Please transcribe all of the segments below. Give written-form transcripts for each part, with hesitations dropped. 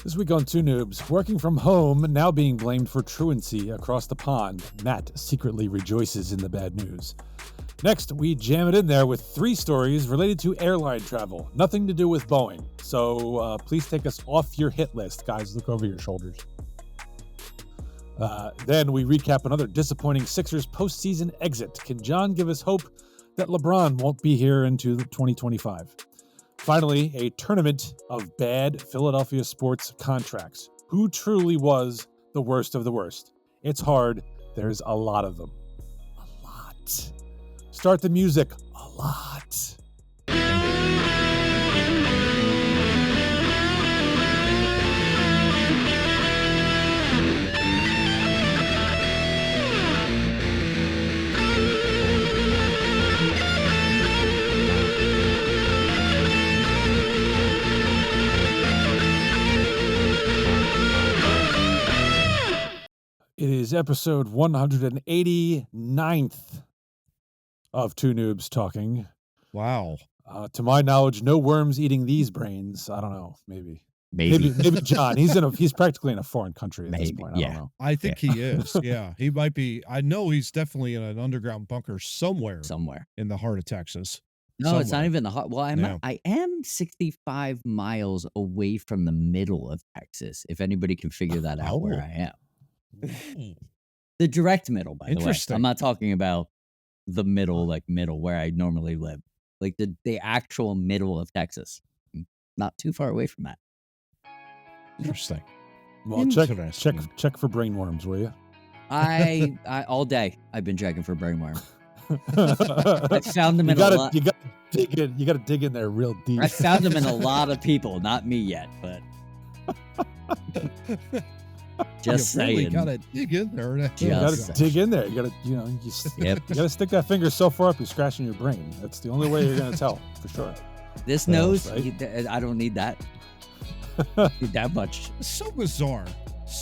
This week on Two Noobs, working from home, now being blamed for truancy across the pond. Matt secretly rejoices in the bad news. Next, we jam it in there with 3 stories related to airline travel. Nothing to do with Boeing. So please take us off your hit list, guys. Look over your shoulders. Then we recap another disappointing Sixers postseason exit. Can John give us hope that LeBron won't be here into 2025? Finally, a tournament of bad Philadelphia sports contracts. Who truly was the worst of the worst? It's hard. There's a lot of them. A lot. Start the music. A lot. It is episode 189th of Two Noobs Talking. Wow. To my knowledge, no worms eating these brains. I don't know. Maybe John. He's practically in a foreign country at this point. I don't know. I think he is. Yeah. He might be. I know he's definitely in an underground bunker somewhere in the heart of Texas. No, It's not even the heart. Well, I am 65 miles away from the middle of Texas, if anybody can figure that out where I am. The direct middle, by the way. I'm not talking about the middle, like middle where I normally live. Like the actual middle of Texas. Not too far away from that. Interesting. Well, check for brainworms, will you? I all day I've been checking for brainworm. I found them in a lot. You got to dig in there real deep. I found them in a lot of people, not me yet, but just saying. You gotta dig in there. You gotta dig in there. You gotta, you gotta stick that finger so far up you're scratching your brain. That's the only way you're gonna tell for sure. This nose, right? I don't need that. Need that much. So bizarre.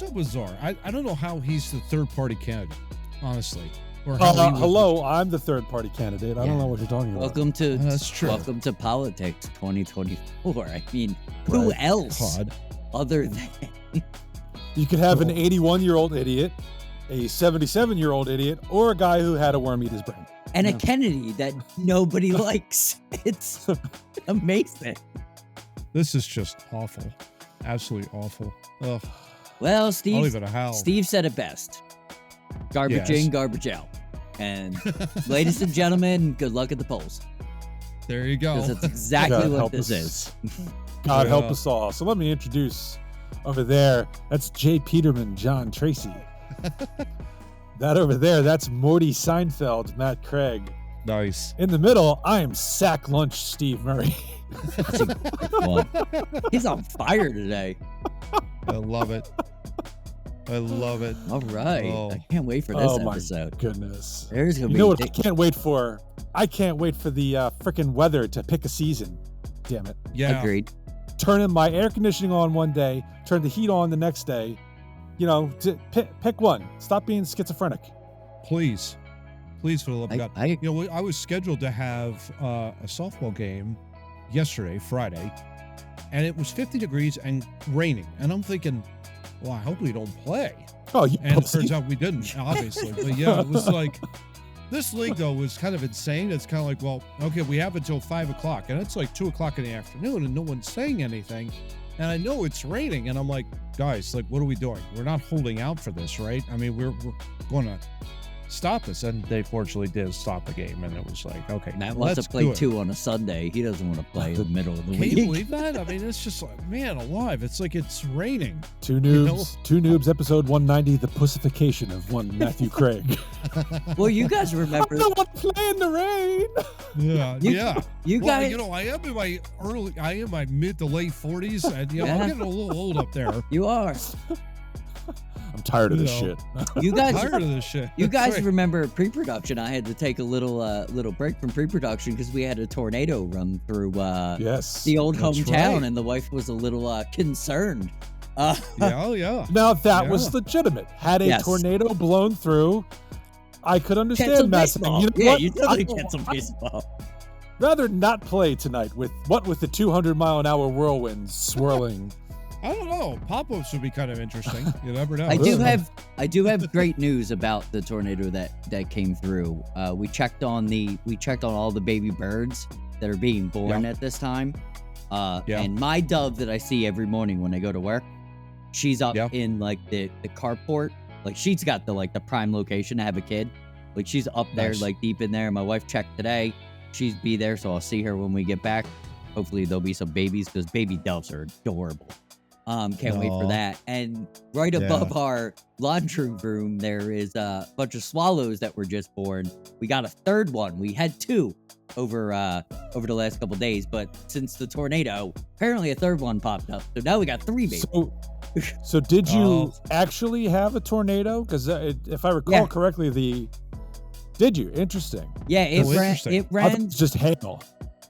I don't know how he's the third party candidate, honestly. Hello, I'm the third party candidate. I don't know what you're talking about. That's true. Welcome to politics 2024. I mean, who else other than you could have an 81-year-old idiot, a 77-year-old idiot, or a guy who had a worm eat his brain. And a Kennedy that nobody likes. It's amazing. This is just awful. Absolutely awful. Ugh. Well, Steve said it best. Garbage in, garbage out. And ladies and gentlemen, good luck at the polls. There you go. Because that's exactly what this is. God help us all. So let me introduce over there. That's Jay Peterman, John Tracy. That over there, that's Morty Seinfeld, Matt Craig. Nice. In the middle, I am Sack Lunch Steve Murray. That's a good one. He's on fire today. I love it. All right. I can't wait for this episode. My goodness. There's gonna be what I can't wait for? I can't wait for the freaking weather to pick a season. Damn it. Yeah. Agreed. Turning my air conditioning on one day, turn the heat on the next day. Pick one. Stop being schizophrenic. Please, for the love of God. I was scheduled to have a softball game yesterday, Friday, and it was 50 degrees and raining. And I'm thinking, well, I hope we don't play. And it turns out we didn't, obviously. But yeah, it was like, this league, though, was kind of insane. It's kind of like, well, okay, we have until 5 o'clock, and it's like 2 o'clock in the afternoon, and no one's saying anything. And I know it's raining, and I'm like, guys, like, what are we doing? We're not holding out for this, right? I mean, we're going to stop this. And they fortunately did stop the game, and it was like, okay, Matt wants to play 2 on a Sunday. He doesn't want to play in the middle of the week. Can you believe that? I mean, it's just like, man alive. It's like it's raining. Two Noobs, episode 190, the pussification of one Matthew Craig. Well, you guys remember. I don't want to play in the rain. Yeah. You guys. I am in my mid to late 40s, and I'm getting a little old up there. You are. I'm tired of this shit. You guys tired of this shit. You guys remember pre-production? I had to take a little break from pre-production because we had a tornado run through the old hometown, and the wife was a little concerned. Yeah. Now that was legitimate. Had a tornado blown through, I could understand Matt. You totally get some baseball. Rather not play tonight with the 200-mile-an-hour whirlwinds swirling I don't know. Pop-ups would be kind of interesting. You never know. I do have great news about the tornado that came through. We checked on all the baby birds that are being born at this time. And my dove that I see every morning when I go to work, she's up in like the carport. Like she's got the prime location to have a kid. Like she's up there, like deep in there. My wife checked today. She's be there, so I'll see her when we get back. Hopefully there'll be some babies because baby doves are adorable. Can't wait for that. And right above our laundry room, there is a bunch of swallows that were just born. We got a third one. We had two over the last couple days, but since the tornado, apparently a third one popped up. So now we got three babies. So did you actually have a tornado? Because if I recall correctly, did you? Interesting. Yeah, it ran. I thought it was just hail.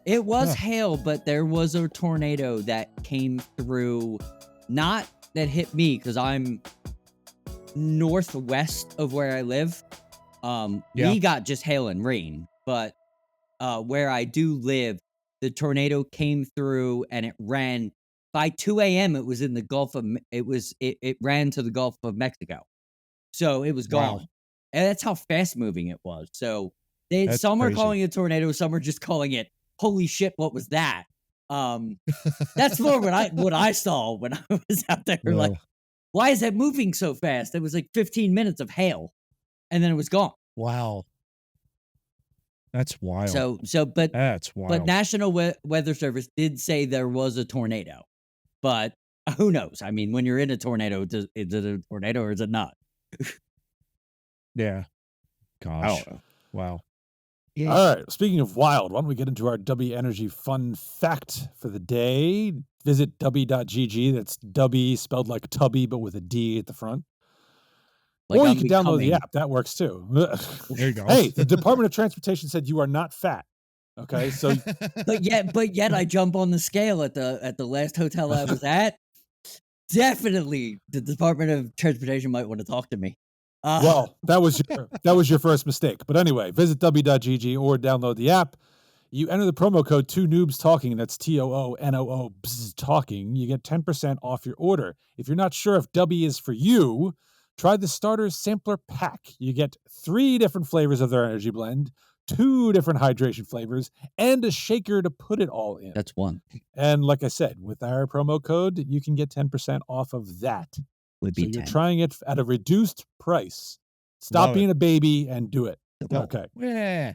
It was hail, but there was a tornado that came through. Not that hit me because I'm northwest of where I live. We got just hail and rain, but where I do live, the tornado came through and it ran by 2 a.m. It was in the Gulf of it ran to the Gulf of Mexico, so it was gone. Wow. And that's how fast moving it was. So some are calling it a tornado, some are just calling it holy shit. What was that? That's more what I saw when I was out there. Like, why is that moving so fast? It was like 15 minutes of hail, and then it was gone. Wow. That's wild. But that's wild. But National Weather Service did say there was a tornado, but who knows? I mean, when you're in a tornado, is it a tornado or is it not? Yeah. Gosh. I don't know. Wow. Yeah. All right. Speaking of wild, why don't we get into our W Energy fun fact for the day? Visit w.gg. That's W spelled like tubby, but with a D at the front. Like or you can download the app. That works too. There you go. Hey, the Department of Transportation said you are not fat. Okay, so but yet I jump on the scale at the last hotel I was at. Definitely, the Department of Transportation might want to talk to me. Well, that was your first mistake. But anyway, visit w.gg or download the app. You enter the promo code 2Noobs Talking. That's TOONOO Talking. You get 10% off your order. If you're not sure if W is for you, try the starter sampler pack. You get 3 different flavors of their energy blend, 2 different hydration flavors, and a shaker to put it all in. That's one. And like I said, with our promo code, you can get 10% off of that. Would be so 10. You're trying it at a reduced price. Stop being a baby and do it. Okay. Yeah.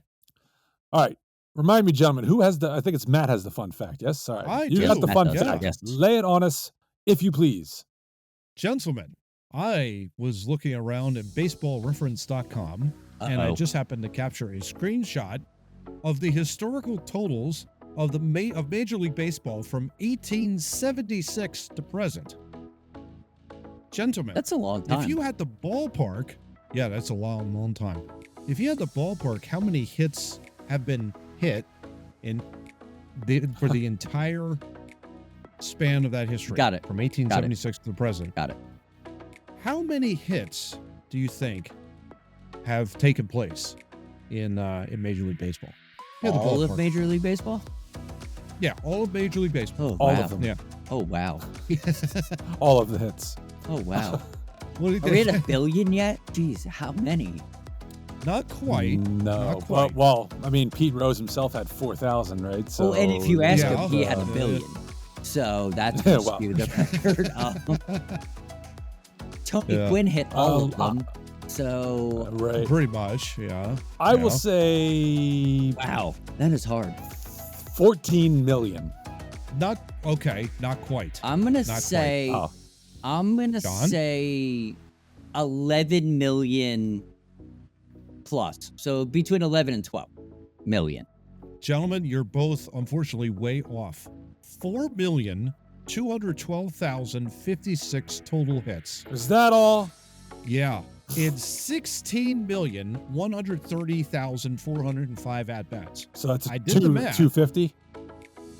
All right. Remind me, gentlemen, who has I think it's Matt has the fun fact. Yes? All right. You got the fun fact. Yes. Lay it on us, if you please. Gentlemen, I was looking around at baseballreference.com and I just happened to capture a screenshot of the historical totals of Major League Baseball from 1876 to present. Gentlemen, that's a long time. If you had the ballpark, that's a long time. If you had the ballpark, how many hits have been hit for the entire span of that history? Got it. From 1876 to the present. Got it. How many hits do you think have taken place in Major League Baseball? All of Major League Baseball? Yeah, all of Major League Baseball. Oh, all wow. of them. Yeah. Oh, wow. All of the hits. Oh, wow. Are we at 1 billion yet? Jeez, how many? Not quite. No. Not quite. Well, I mean, Pete Rose himself had 4,000, right? So, and if you ask him, he had 1 billion. So that's the record. Tony Gwynn hit all of them. So right. Pretty much, yeah. I will say... Wow, that is hard. 14 million. Not quite. I'm going to say... I'm going to say 11 million plus. So between 11 and 12 million. Gentlemen, you're both unfortunately way off. 4,212,056 total hits. Is that all? Yeah. It's 16,130,405 at-bats. So that's I did the math. 250?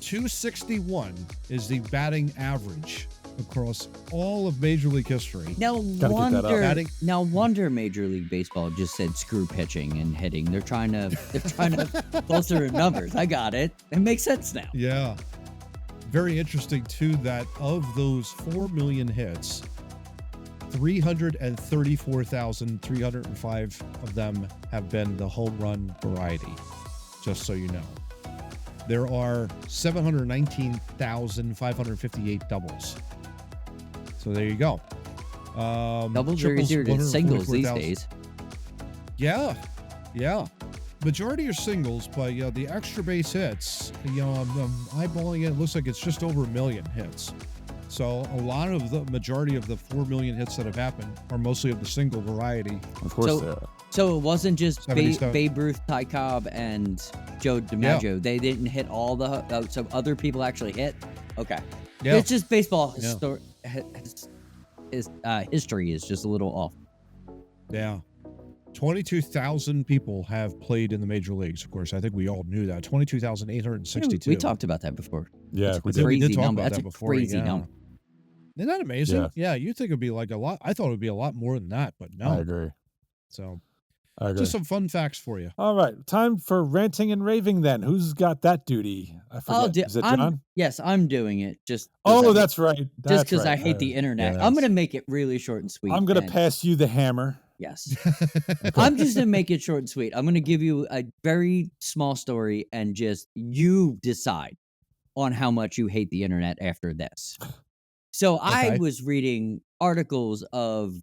261 is the batting average across all of Major League history. No wonder Major League Baseball just said screw pitching and hitting. They're trying to bolster their numbers. I got it. It makes sense now. Yeah. very interesting, too, that of those 4 million hits, 334,305 of them have been the home run variety, just so you know. There are 719,558 doubles. So there you go. Doubles are easier than singles these days. Yeah. Majority are singles, but the extra base hits, I'm eyeballing it. It looks like it's just over 1 million hits. So a lot of the majority of the 4 million hits that have happened are mostly of the single variety. Of course, so it wasn't just Babe Ruth, Ty Cobb, and Joe DiMaggio. Yeah. They didn't hit all the. So other people actually hit. Okay. Yeah. It's just baseball history is just a little off. Yeah. 22,000 people have played in the major leagues. Of course, I think we all knew that. 22,862. We talked about that before. Yeah, we did talk about that before. Crazy number. Isn't that amazing? Yeah, you'd think it'd be like a lot. I thought it would be a lot more than that, but no. I agree. So, just some fun facts for you. All right, time for ranting and raving then. Who's got that duty? I forget. Is it John? Yes, I'm doing it. That's right. Just because I hate the internet. I'm going to make it really short and sweet. I'm going to pass you the hammer. Yes. I'm just going to make it short and sweet. I'm going to give you a very small story and just you decide on how much you hate the internet after this. So I was reading articles of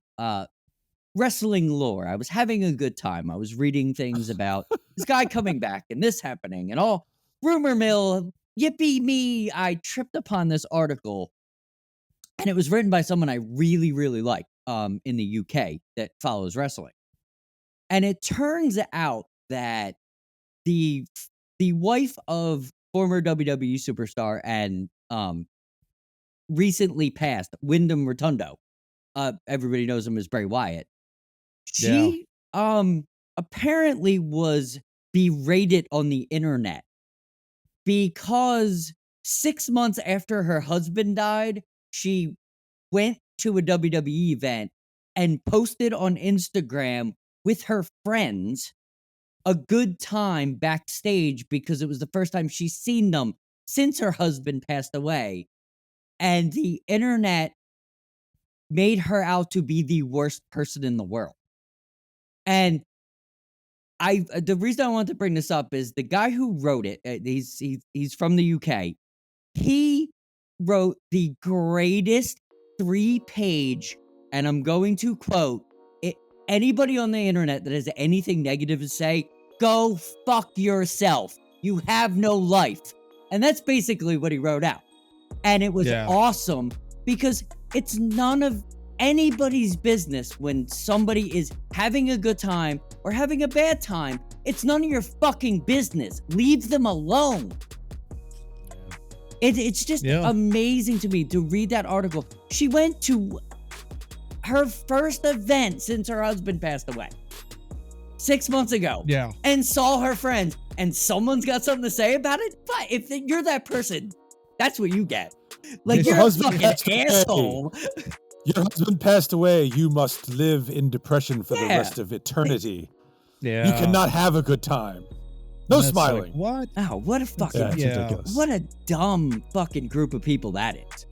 wrestling lore. I was having a good time. I was reading things about this guy coming back and this happening and all rumor mill, yippee me. I tripped upon this article and it was written by someone I really, really like in the UK that follows wrestling. And it turns out that the wife of former WWE superstar and recently passed Wyndham Rotundo, everybody knows him as Bray Wyatt. She apparently was berated on the internet because 6 months after her husband died, she went to a WWE event and posted on Instagram with her friends a good time backstage because it was the first time she's seen them since her husband passed away. And the internet made her out to be the worst person in the world. And the reason I want to bring this up is the guy who wrote it, he's from the UK. He wrote the greatest 3-page, and I'm going to quote, anybody on the internet that has anything negative to say, go fuck yourself. You have no life. And that's basically what he wrote out. And it was awesome because it's none of anybody's business when somebody is having a good time or having a bad time. It's none of your fucking business. Leave them alone. It's just amazing to me to read that article. She went to her first event since her husband passed away 6 months ago. Yeah. And saw her friends, and someone's got something to say about it. But if you're that person, that's what you get. Like, you're a fucking asshole. Your husband passed away. You must live in depression for the rest of eternity. Yeah. You cannot have a good time. No smiling. Like, what? Oh, what a fucking ridiculous. What a dumb fucking group of people that is.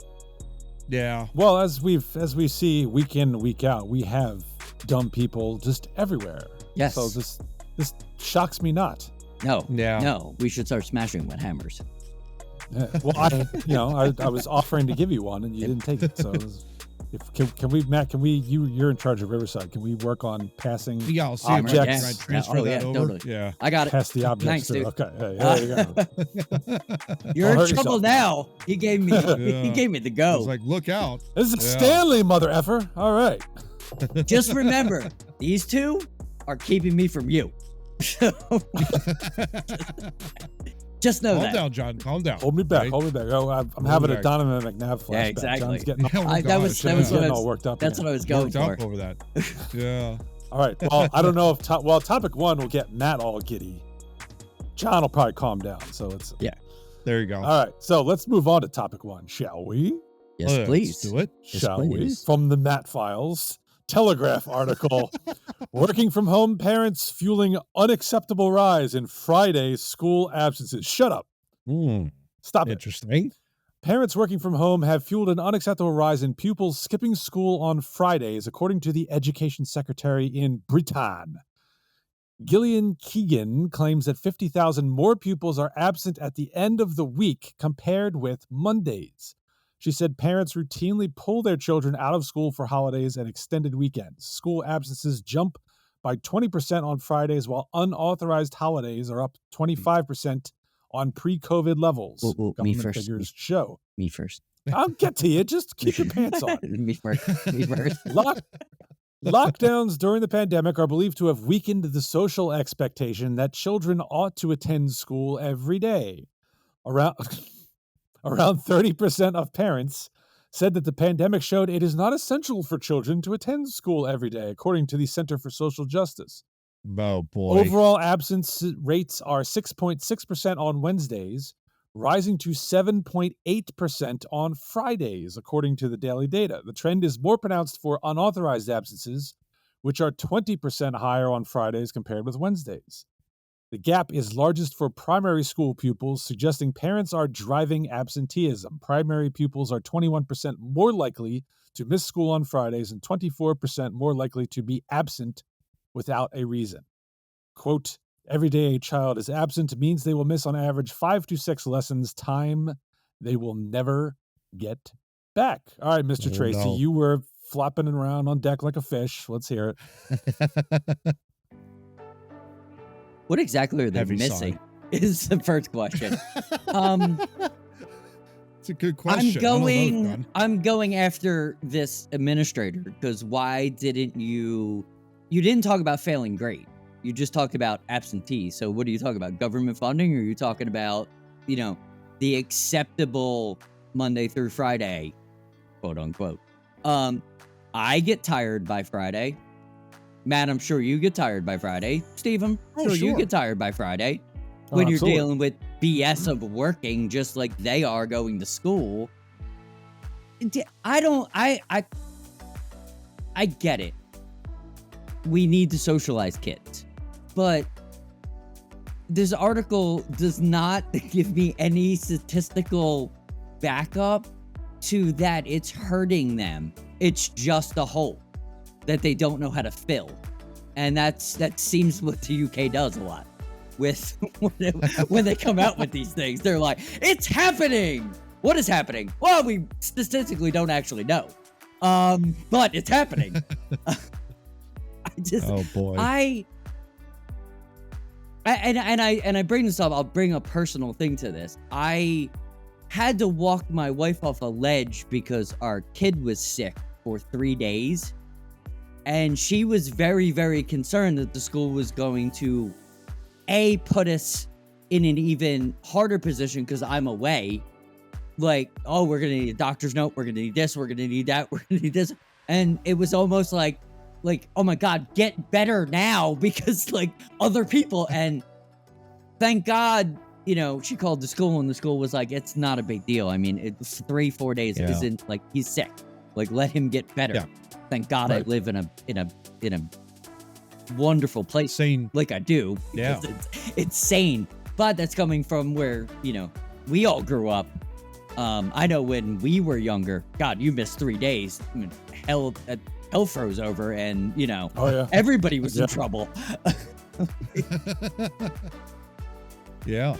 Yeah. Well, as we see week in, week out, we have dumb people just everywhere. Yes. So this shocks me not. No. Yeah. No. We should start smashing with hammers. Yeah. Well, I was offering to give you one and you didn't take it. So can we, Matt? You're in charge of Riverside. Can we work on passing I'll see objects? If I can transfer that over. Totally. Yeah, I got it. Pass the objects. Thanks, dude. Okay, there you go. You're in trouble now. He gave me the go. I was like, look out! This is Stanley, mother effer. All right. Just remember, these two are keeping me from you. Just know Calm down, John. Calm down. Hold me back. Right? Hold me back. Oh, I'm having a Donovan McNabb flashback. Yeah, exactly. That was all worked up. That's what I was going for. Up over that. Yeah. All right. Well, I don't know if topic one will get Matt all giddy. John will probably calm down. So it's There you go. All right. So let's move on to topic one, shall we? Yes, please. Let's do it. Shall we? From the Matt Files Telegraph article. Working from home parents fueling unacceptable rise in Friday school absences. Shut up. Stop it. Interesting. Parents working from home have fueled an unacceptable rise in pupils skipping school on Fridays, according to the Education Secretary in Britain. Gillian Keegan claims that 50,000 more pupils are absent at the end of the week compared with Mondays. She said parents routinely pull their children out of school for holidays and extended weekends. School absences jump by 20% on Fridays, while unauthorized holidays are up 25% on pre-COVID levels. Government figures show. Me first. I'll get to you. Just keep your pants on. Me first. Lockdowns during the pandemic are believed to have weakened the social expectation that children ought to attend school every day. Around 30% of parents said that the pandemic showed it is not essential for children to attend school every day, according to the Center for Social Justice. Oh, boy. Overall absence rates are 6.6% on Wednesdays, rising to 7.8% on Fridays, according to the daily data. The trend is more pronounced for unauthorized absences, which are 20% higher on Fridays compared with Wednesdays. The gap is largest for primary school pupils, suggesting parents are driving absenteeism. Primary pupils are 21% more likely to miss school on Fridays and 24% more likely to be absent without a reason. Quote, every day a child is absent means they will miss on average 5 to 6 lessons, time they will never get back. All right, Mr. Tracy, no. You were flopping around on deck like a fish. Let's hear it. What exactly are they missing? Is the first question. It's a good question. I'm going after this administrator because why didn't you didn't talk about failing grade. You just talked about absentee. So what are you talking about? Government funding? Or are you talking about, the acceptable Monday through Friday, quote unquote? I get tired by Friday. Matt, I'm sure you get tired by Friday. Steve, I'm sure you get tired by Friday. When you're dealing with BS of working just like they are going to school. I get it. We need to socialize kids. But this article does not give me any statistical backup to that it's hurting them. It's just a hole that they don't know how to fill. And that seems what the UK does a lot with when they come out with these things. They're like, it's happening. What is happening? Well, we statistically don't actually know. But it's happening. Oh boy. I bring this up. I'll bring a personal thing to this. I had to walk my wife off a ledge because our kid was sick for 3 days. And she was very, very concerned that the school was going to, put us in an even harder position because I'm away. Like, oh, we're going to need a doctor's note. We're going to need this. We're going to need that. We're going to need this. And it was almost like, oh my God, get better now because other people. And thank God, she called the school and the school was like, it's not a big deal. I mean, it's 3-4 days. Yeah. It isn't he's sick. Let him get better. Yeah. Thank God I live in a wonderful place. Sane. Like I do. Yeah. It's sane. But that's coming from where, we all grew up. I know when we were younger, God, you missed 3 days. I mean, hell froze over and, everybody was in trouble. Yeah.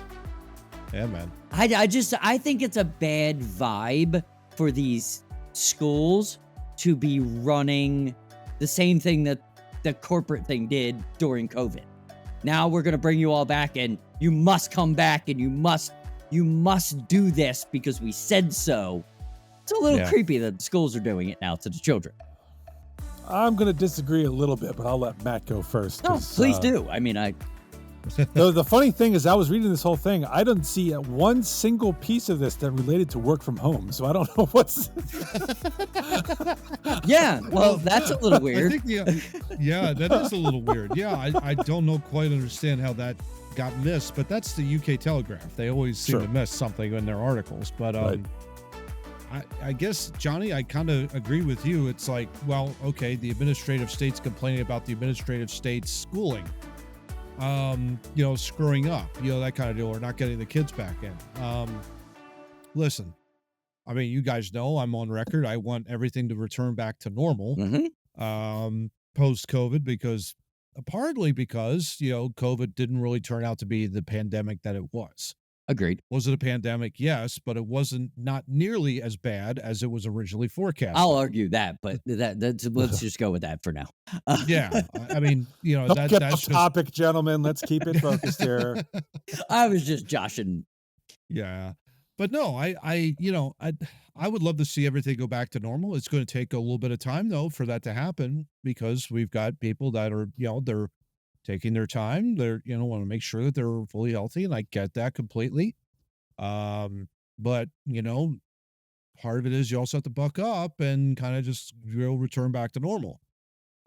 Yeah, man. I think it's a bad vibe for these schools to be running the same thing that the corporate thing did during COVID. Now we're going to bring you all back and you must come back and you must do this because we said so. It's a little creepy that the schools are doing it now to the children. I'm going to disagree a little bit, but I'll let Matt go first. No, please do. I mean, The funny thing is, I was reading this whole thing. I didn't see one single piece of this that related to work from home. So I don't know what's. Yeah, well, that's a little weird. I think, yeah, that is a little weird. Yeah, I don't quite understand how that got missed, but that's the UK Telegraph. They always seem to miss something in their articles. But I guess, Johnny, I kind of agree with you. It's like, well, okay, the administrative state's complaining about the administrative state's schooling. Screwing up, that kind of deal, or not getting the kids back in. Listen, I mean, you guys know I'm on record. I want everything to return back to normal post-COVID partly because, COVID didn't really turn out to be the pandemic that it was. Agreed. Was it a pandemic? Yes, but it wasn't not nearly as bad as it was originally forecasted. I'll argue that, but let's just go with that for now. Yeah, I mean, Don't get off topic, gentlemen. Let's keep it focused here. I was just joshing. Yeah, but no, I would love to see everything go back to normal. It's going to take a little bit of time though for that to happen because we've got people that are, they're taking their time. They're, want to make sure that they're fully healthy, and I get that completely. But part of it is you also have to buck up and kind of just return back to normal.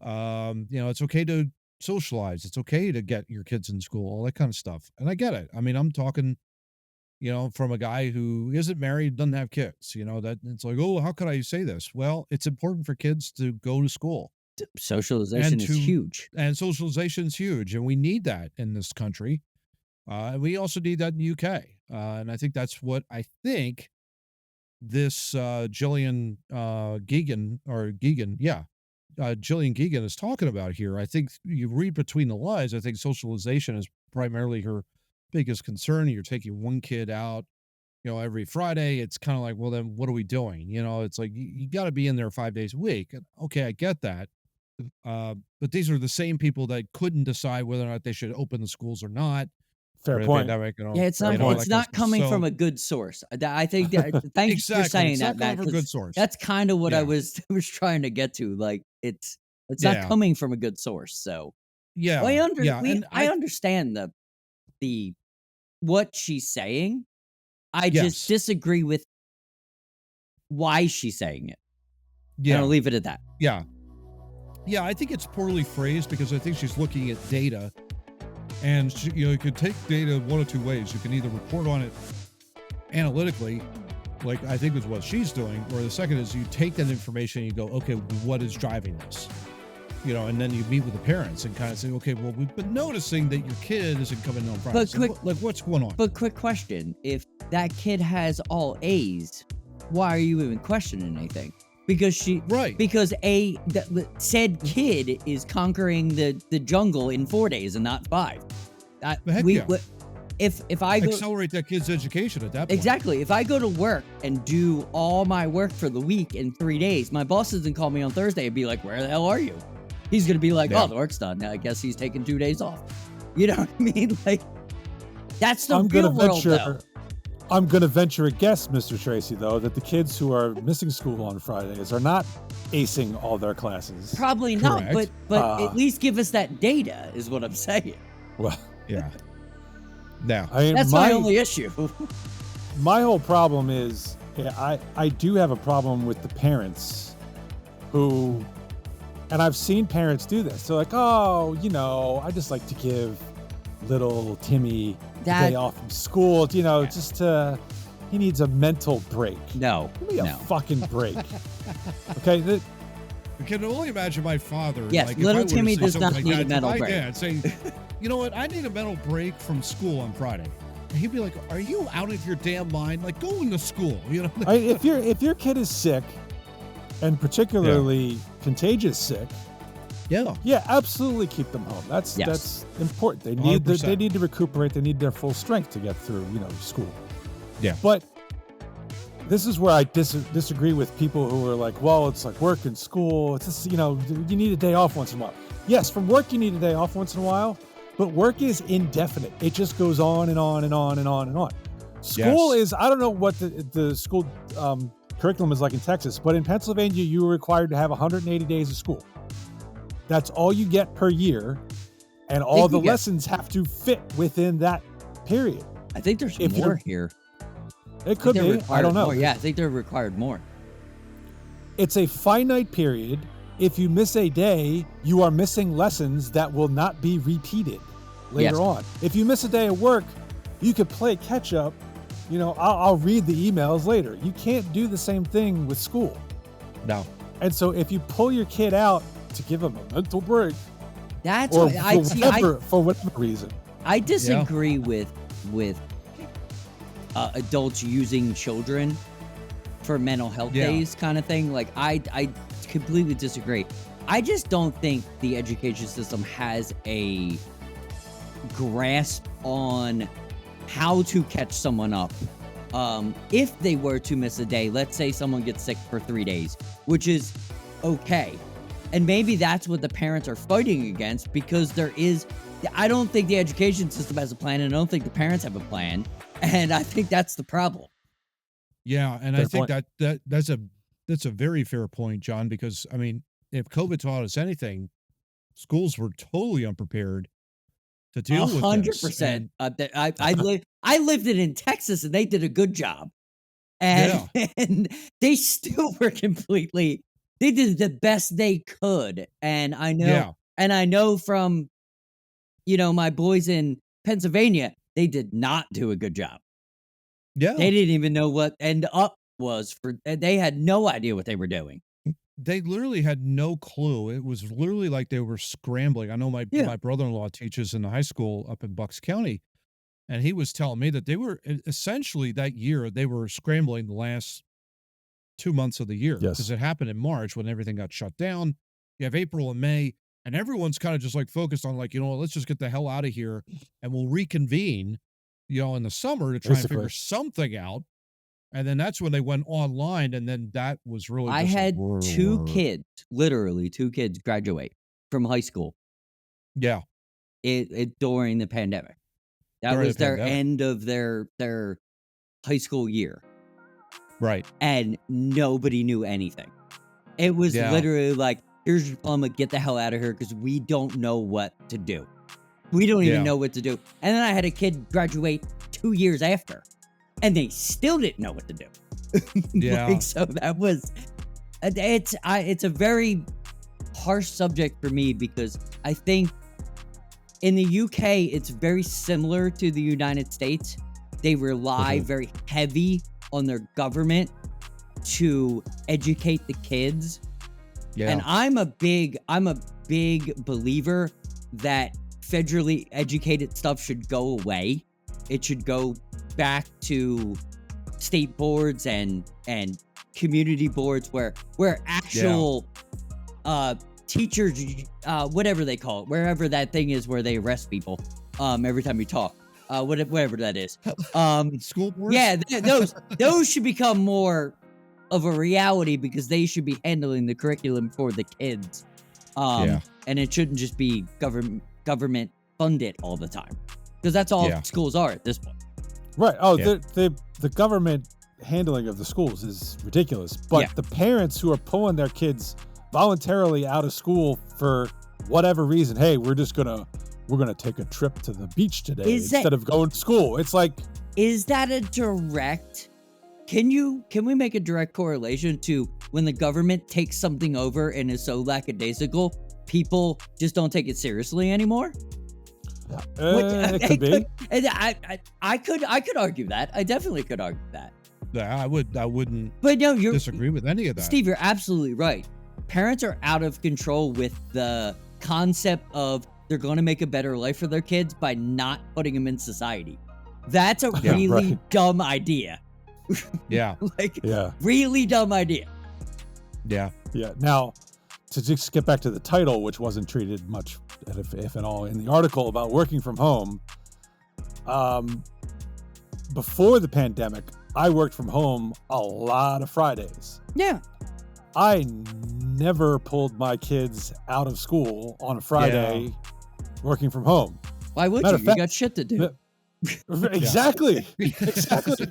It's okay to socialize. It's okay to get your kids in school, all that kind of stuff. And I get it. I mean, I'm talking, from a guy who isn't married, doesn't have kids, that it's like, oh, how could I say this? Well, it's important for kids to go to school. Socialization is huge. And socialization is huge. And we need that in this country. And we also need that in the UK. And I think that's what I think this Gillian Gillian Geegan is talking about here. I think you read between the lines. I think socialization is primarily her biggest concern. You're taking one kid out, every Friday. It's kind of like, well, then what are we doing? It's like you got to be in there 5 days a week. Okay, I get that. But these are the same people that couldn't decide whether or not they should open the schools or not. Fair point. Yeah, it's not coming from a good source. I think that, thank you for saying that, Matt. Good source. That's kind of what I was trying to get to. Like it's not coming from a good source. So I understand the what she's saying. I just disagree with why she's saying it. Yeah, and I'll leave it at that. Yeah. Yeah, I think it's poorly phrased because I think she's looking at data, and you could take data one of two ways. You can either report on it analytically, like I think is what she's doing, or the second is you take that information and you go, okay, what is driving this? And then you meet with the parents and kind of say, okay, well, we've been noticing that your kid isn't coming on Friday. But what's going on? But quick question: if that kid has all A's, why are you even questioning anything? Because said kid is conquering the jungle in 4 days and not 5. If I go, accelerate that kid's education at that point. Exactly. If I go to work and do all my work for the week in 3 days, my boss doesn't call me on Thursday and be like, "Where the hell are you?" He's gonna be like, "Oh, the work's done. I guess he's taking 2 days off." You know what I mean? Like that's the real world, though. I'm going to venture a guess, Mr. Tracy, though, that the kids who are missing school on Fridays are not acing all their classes. Probably not, but at least give us that data, is what I'm saying. Well, yeah. Now, that's my only issue. My whole problem is, I do have a problem with the parents who, and I've seen parents do this. They're like, oh, I just like to give little Timmy day off from school, just he needs a mental break. No. Give me a fucking break. Okay? I can only imagine my father. Yes, little Timmy does not need a mental break. Dad saying, you know what, I need a mental break from school on Friday. And he'd be like, are you out of your damn mind? Like, go into school, If your kid is sick, and particularly contagious sick, yeah, absolutely keep them home. That's important. They need to recuperate. They need their full strength to get through, school. Yeah. But this is where I disagree with people who are like, well, it's like work and school. It's just, you need a day off once in a while. Yes, from work you need a day off once in a while, but work is indefinite. It just goes on and on and on and on and on. School is, I don't know what the school curriculum is like in Texas, but in Pennsylvania, you are required to have 180 days of school. That's all you get per year, and all the lessons have to fit within that period. I think there's more here. It could be. I don't know. More. Yeah, I think they're required more. It's a finite period. If you miss a day, you are missing lessons that will not be repeated later on. If you miss a day of work, you could play catch up. I'll read the emails later. You can't do the same thing with school. No. And so if you pull your kid out to give them a mental break, that's or what for whatever reason. I disagree with adults using children for mental health days kind of thing. Like, I completely disagree. I just don't think the education system has a grasp on how to catch someone up. If they were to miss a day, let's say someone gets sick for 3 days, which is okay. And maybe that's what the parents are fighting against, because I don't think the education system has a plan, and I don't think the parents have a plan. And I think that's the problem. Yeah, and I think that's a very fair point, John, because I mean, if COVID taught us anything, schools were totally unprepared to deal with 100%. I lived it in Texas, and they did a good job. And they still were they did the best they could. And I know from, my boys in Pennsylvania, they did not do a good job. Yeah. They didn't even know what end up was they had no idea what they were doing. They literally had no clue. It was literally like they were scrambling. I know my brother-in-law teaches in the high school up in Bucks County, and he was telling me that they were essentially that year, they were scrambling the last 2 months of the year. Yes. Because it happened in March when everything got shut down. You have April and May, and everyone's kind of just like focused on like, let's just get the hell out of here, and we'll reconvene, in the summer to try and figure something out. And then that's when they went online, and then that was really I had two kids, literally 2 kids graduate from high school. Yeah. During the pandemic. That was their end of their high school year. Right. And nobody knew anything. It was literally like, here's your diploma, get the hell out of here, because we don't know what to do. We don't even know what to do. And then I had a kid graduate 2 years after, and they still didn't know what to do. Yeah. So that was, it's a very harsh subject for me, because I think in the UK, it's very similar to the United States. They rely very heavy on their government to educate the kids. Yeah. And I'm a big believer that federally educated stuff should go away. It should go back to state boards and community boards where actual teachers, whatever they call it, wherever that thing is where they arrest people every time you talk, whatever that is. School boards? Yeah, those should become more of a reality, because they should be handling the curriculum for the kids. And it shouldn't just be government funded all the time, because that's all schools are at this point. Right. Oh, the government handling of the schools is ridiculous. But the parents who are pulling their kids voluntarily out of school for whatever reason, hey, we're gonna take a trip to the beach today instead of going to school. It's like, is that a direct? Can we make a direct correlation to when the government takes something over and is so lackadaisical, people just don't take it seriously anymore? It could be. I could argue that. I definitely could argue that. Yeah, I wouldn't. But no, you disagree with any of that. Steve, you're absolutely right. Parents are out of control with the concept of they're going to make a better life for their kids by not putting them in society. That's a really dumb idea. Yeah. Really dumb idea. Yeah. Yeah. Now, to just get back to the title, which wasn't treated much, if at all, in the article about working from home, before the pandemic, I worked from home a lot of Fridays. Yeah. I never pulled my kids out of school on a Friday working from home. Why would you? You got shit to do. Exactly. Exactly.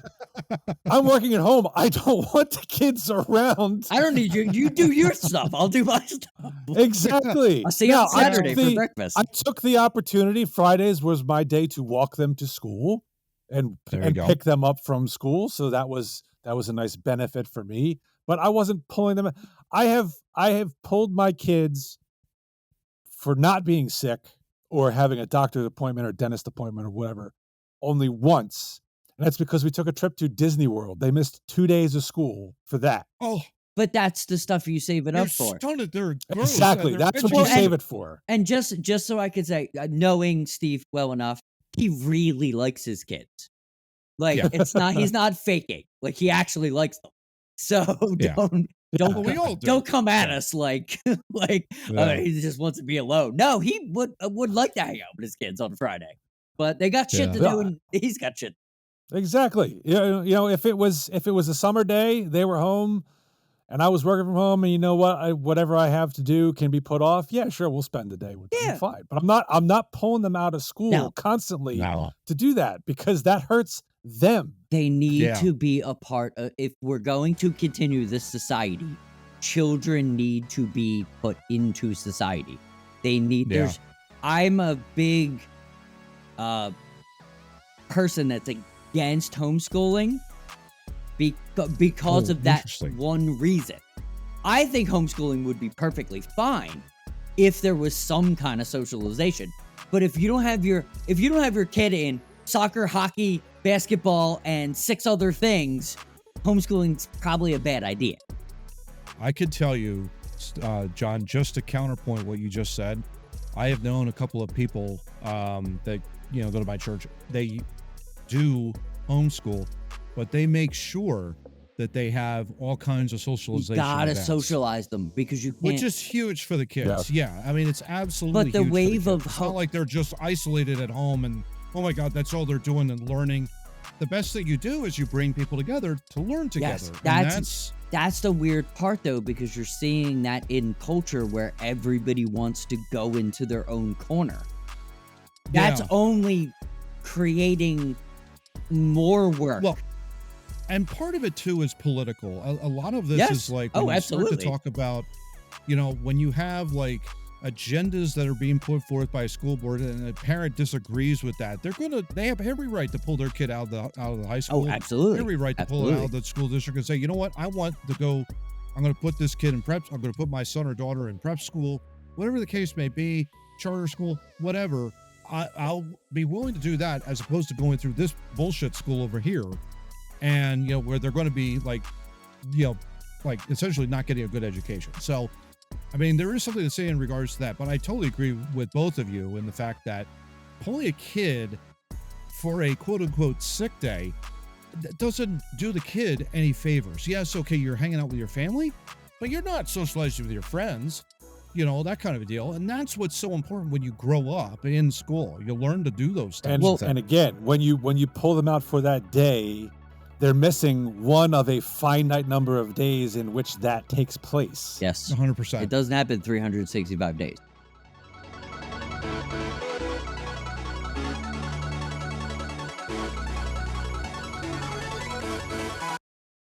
I'm working at home. I don't want the kids around. I don't need you. You do your stuff. I'll do my stuff. Exactly. I'll see you on Saturday for breakfast. I took the opportunity. Fridays was my day to walk them to school and pick them up from school. So that was a nice benefit for me. But I wasn't pulling them. I have pulled my kids for not being sick or having a doctor's appointment or dentist appointment or whatever only once. And that's because we took a trip to Disney World. They missed 2 days of school for that. Oh, but that's the stuff you save it up for. Exactly. That's what you save it for. And just so I could say, knowing Steve well enough, he really likes his kids. Like, it's not, he's not faking. Like, he actually likes them. So Yeah. don't come at us like he just wants to be alone. No, he would like to hang out with his kids on Friday, but they got shit to do, and he's got shit. Exactly. If it was a summer day, they were home, and I was working from home, and you know what, whatever I have to do can be put off. Yeah, sure, we'll spend the day with them. Fine, but I'm not pulling them out of school constantly to do that, because that hurts them. They need to be a part of. If we're going to continue this society, children need to be put into society. They need. I'm a big person that's against homeschooling because of that one reason. I think homeschooling would be perfectly fine if there was some kind of socialization. But if you don't have your kid in soccer, hockey, basketball, and 6 other things, homeschooling's probably a bad idea. I could tell you, John, just to counterpoint what you just said, I have known a couple of people that go to my church. They do homeschool, but they make sure that they have all kinds of socialization. You gotta events. Socialize them, because you can't. Which is huge for the kids. Yeah. I mean, it's absolutely huge. But the wave of it's not like they're just isolated at home and, oh my God, that's all they're doing and learning. The best thing you do is you bring people together to learn together. Yes, that's the weird part, though, because you're seeing that in culture where everybody wants to go into their own corner. That's only creating more work. Well, and part of it too is political. A lot of this is like when you start to talk about, when you have like agendas that are being put forth by a school board and a parent disagrees with that, they have every right to pull their kid out of the high school. Oh, absolutely. Every right to pull it out of the school district and say, you know what, I'm going to put this kid in prep. I'm going to put my son or daughter in prep school, whatever the case may be, charter school, whatever. I'll be willing to do that as opposed to going through this bullshit school over here. And, where they're going to be like essentially not getting a good education. So, I mean, there is something to say in regards to that, but I totally agree with both of you in the fact that pulling a kid for a quote unquote sick day doesn't do the kid any favors. Yes. Okay. You're hanging out with your family, but you're not socializing with your friends, that kind of a deal. And that's what's so important when you grow up in school. You learn to do those things. And again, when you pull them out for that day, they're missing one of a finite number of days in which that takes place. Yes. 100%. It doesn't happen 365 days.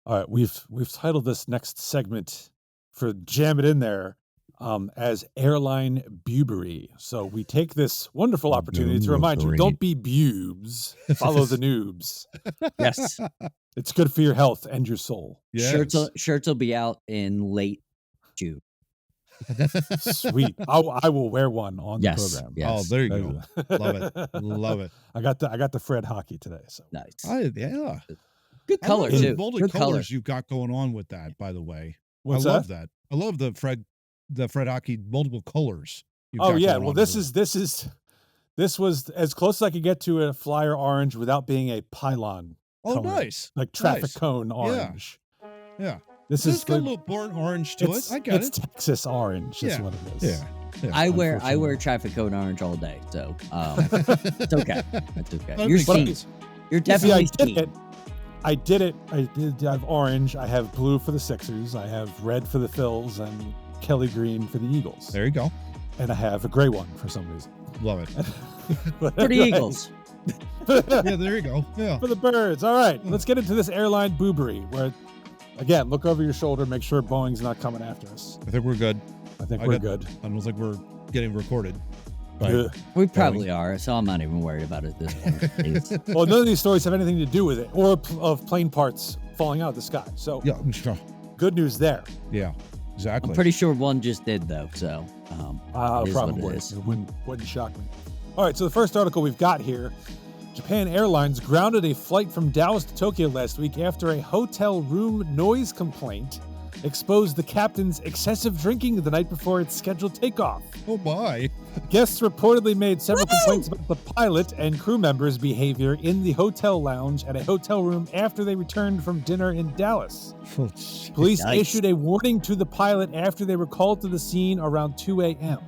All right, we've titled this next segment for Jam It In There as Airline Bubery. So we take this wonderful opportunity to remind you, don't be bubes, follow the noobs. Yes. It's good for your health and your soul. Yes. Shirts will be out in late June. Sweet. I will wear one on the program. Yes. Oh, there you go. Love it. I got the Fred hockey today. So nice. Good color too. Good Molded colors you've got going on with that, by the way. What's love that. I love the Fred hockey multiple colors. Oh yeah. Well, this was as close as I could get to a flyer orange without being a pylon. Oh, color, like traffic cone orange. Yeah. This is got a little burnt orange to it. I get it. It's Texas orange. Is what it is. Yeah. I wear traffic cone orange all day, so it's okay. That's okay. You're definitely seen. I did have orange. I have blue for the Sixers. I have red for the Phils and Kelly green for the Eagles. There you go. And I have a gray one for some reason. Love it. For the Eagles. Yeah, there you go. Yeah. For the Birds. All right, let's get into this airline boobery where, again, look over your shoulder, make sure Boeing's not coming after us. I think we're good. We're good. I don't think we're getting recorded. We probably are, so I'm not even worried about it at this point. Well, none of these stories have anything to do with it or of plane parts falling out of the sky. So sure. Good news there. Yeah, exactly. I'm pretty sure one just did, though, so probably. It wouldn't shock me. All right, so the first article we've got here, Japan Airlines grounded a flight from Dallas to Tokyo last week after a hotel room noise complaint exposed the captain's excessive drinking the night before its scheduled takeoff. Oh my. Guests reportedly made several complaints about the pilot and crew members' behavior in the hotel lounge at a hotel room after they returned from dinner in Dallas. Oh, Police issued a warning to the pilot after they were called to the scene around 2 a.m.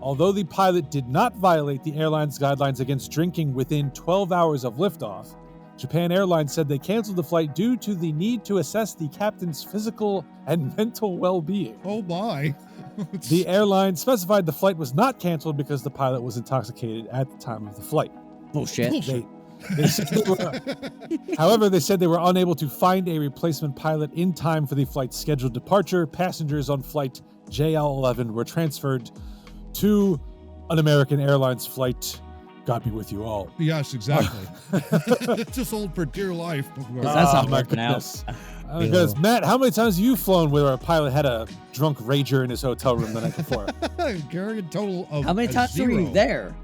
Although the pilot did not violate the airline's guidelines against drinking within 12 hours of liftoff, Japan Airlines said they canceled the flight due to the need to assess the captain's physical and mental well-being. Oh my. The airline specified the flight was not canceled because the pilot was intoxicated at the time of the flight. Bullshit. However, they said they were unable to find a replacement pilot in time for the flight's scheduled departure. Passengers on flight JL11 were transferred to an American Airlines flight. God be with you all. Yes, exactly. Just hold for dear life. That's not working out. Because Matt, how many times have you flown where a pilot had a drunk rager in his hotel room the night before? Gary, a total of how many times were you there?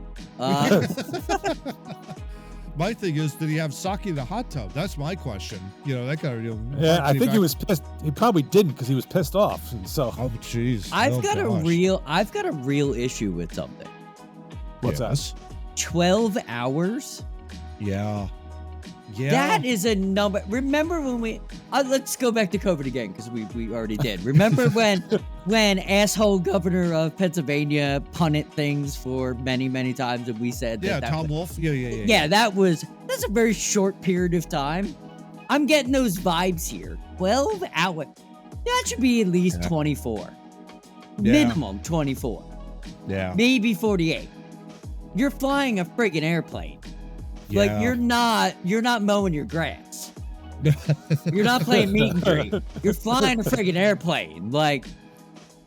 My thing is, did he have sake in the hot tub? That's my question. You know, that kind of. Yeah, I think he was pissed. He probably didn't because he was pissed off. So. Oh, jeez. I've got a real issue with something. What's that? 12 hours. Yeah. That is a number. Remember when we let's go back to COVID again, because we already did. Remember when asshole governor of Pennsylvania punted things for many times, and we said that Tom Wolf. Yeah, that's a very short period of time. I'm getting those vibes here. 12 hours. That should be at least 24. Minimum 24. Yeah. Maybe 48. You're flying a friggin' airplane. Yeah. Like you're not mowing your grass. You're not playing meet and greet. You're flying a friggin' airplane. Like,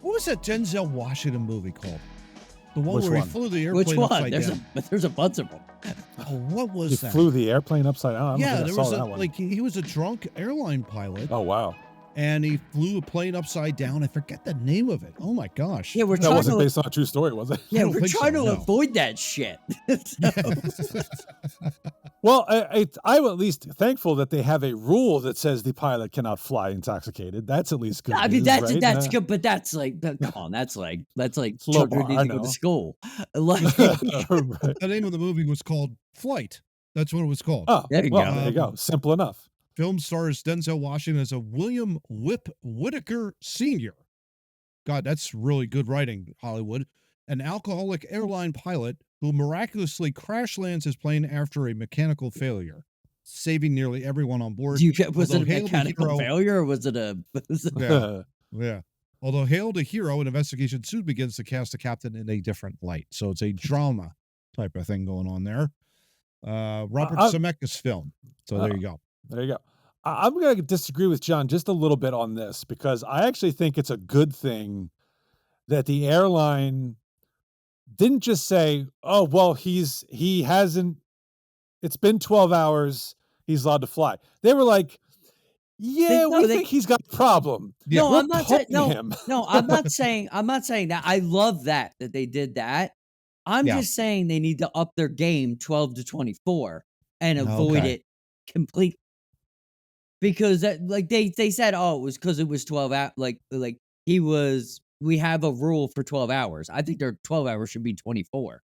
what was that Denzel Washington movie called? The one Which where one? he flew the airplane which one? upside down. There's a bunch of them. Oh, what was He that? flew the airplane upside down. There was he was a drunk airline pilot. Oh wow. And he flew a plane upside down. I forget the name of it. Oh my gosh. Yeah, that wasn't based on a true story, was it? Yeah, we're trying to avoid that shit. Well, I'm at least thankful that they have a rule that says the pilot cannot fly intoxicated. That's at least good. I mean, news, that's right? good, but that's like, come on, that's like Low children bar, need I to go know. to school. Like, The name of the movie was called Flight. That's what it was called. Oh, there you well, go. there you go. Simple enough. Film stars Denzel Washington as a William Whitaker Sr. God, that's really good writing, Hollywood. An alcoholic airline pilot who miraculously crash lands his plane after a mechanical failure, saving nearly everyone on board. Was it a mechanical failure or was it a... Yeah. Although hailed a hero, an investigation soon begins to cast the captain in a different light. So it's a drama type of thing going on there. Robert Zemeckis film. So there you go. There you go. I'm going to disagree with John just a little bit on this because I actually think it's a good thing that the airline didn't just say, oh, well, he hasn't, it's been 12 hours. He's allowed to fly. They were like, yeah, we think he's got a problem. No, We're I'm not saying, him. no, I'm not saying that. I love that they did that. I'm just saying they need to up their game 12 to 24 and avoid it completely. Because that, like they said, oh, it was because it was 12 hours. We have a rule for 12 hours. I think their 12 hours should be 24.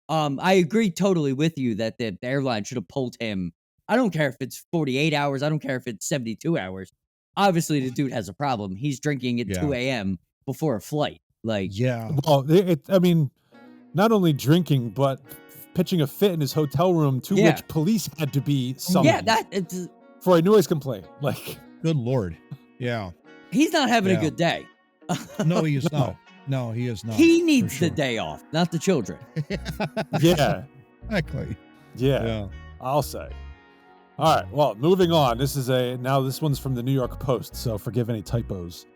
I agree totally with you that the airline should have pulled him. I don't care if it's 48 hours. I don't care if it's 72 hours. Obviously, the dude has a problem. He's drinking at 2 a.m. before a flight. Like, well, I mean, not only drinking, but pitching a fit in his hotel room to which police had to be summoned. Yeah, for a noise complaint. Like, good Lord. Yeah. He's not having a good day. No, he is not. No, he is not. He needs the day off, not the children. Yeah. Exactly. Yeah. I'll say. All right. Well, moving on. This one's from the New York Post, so forgive any typos.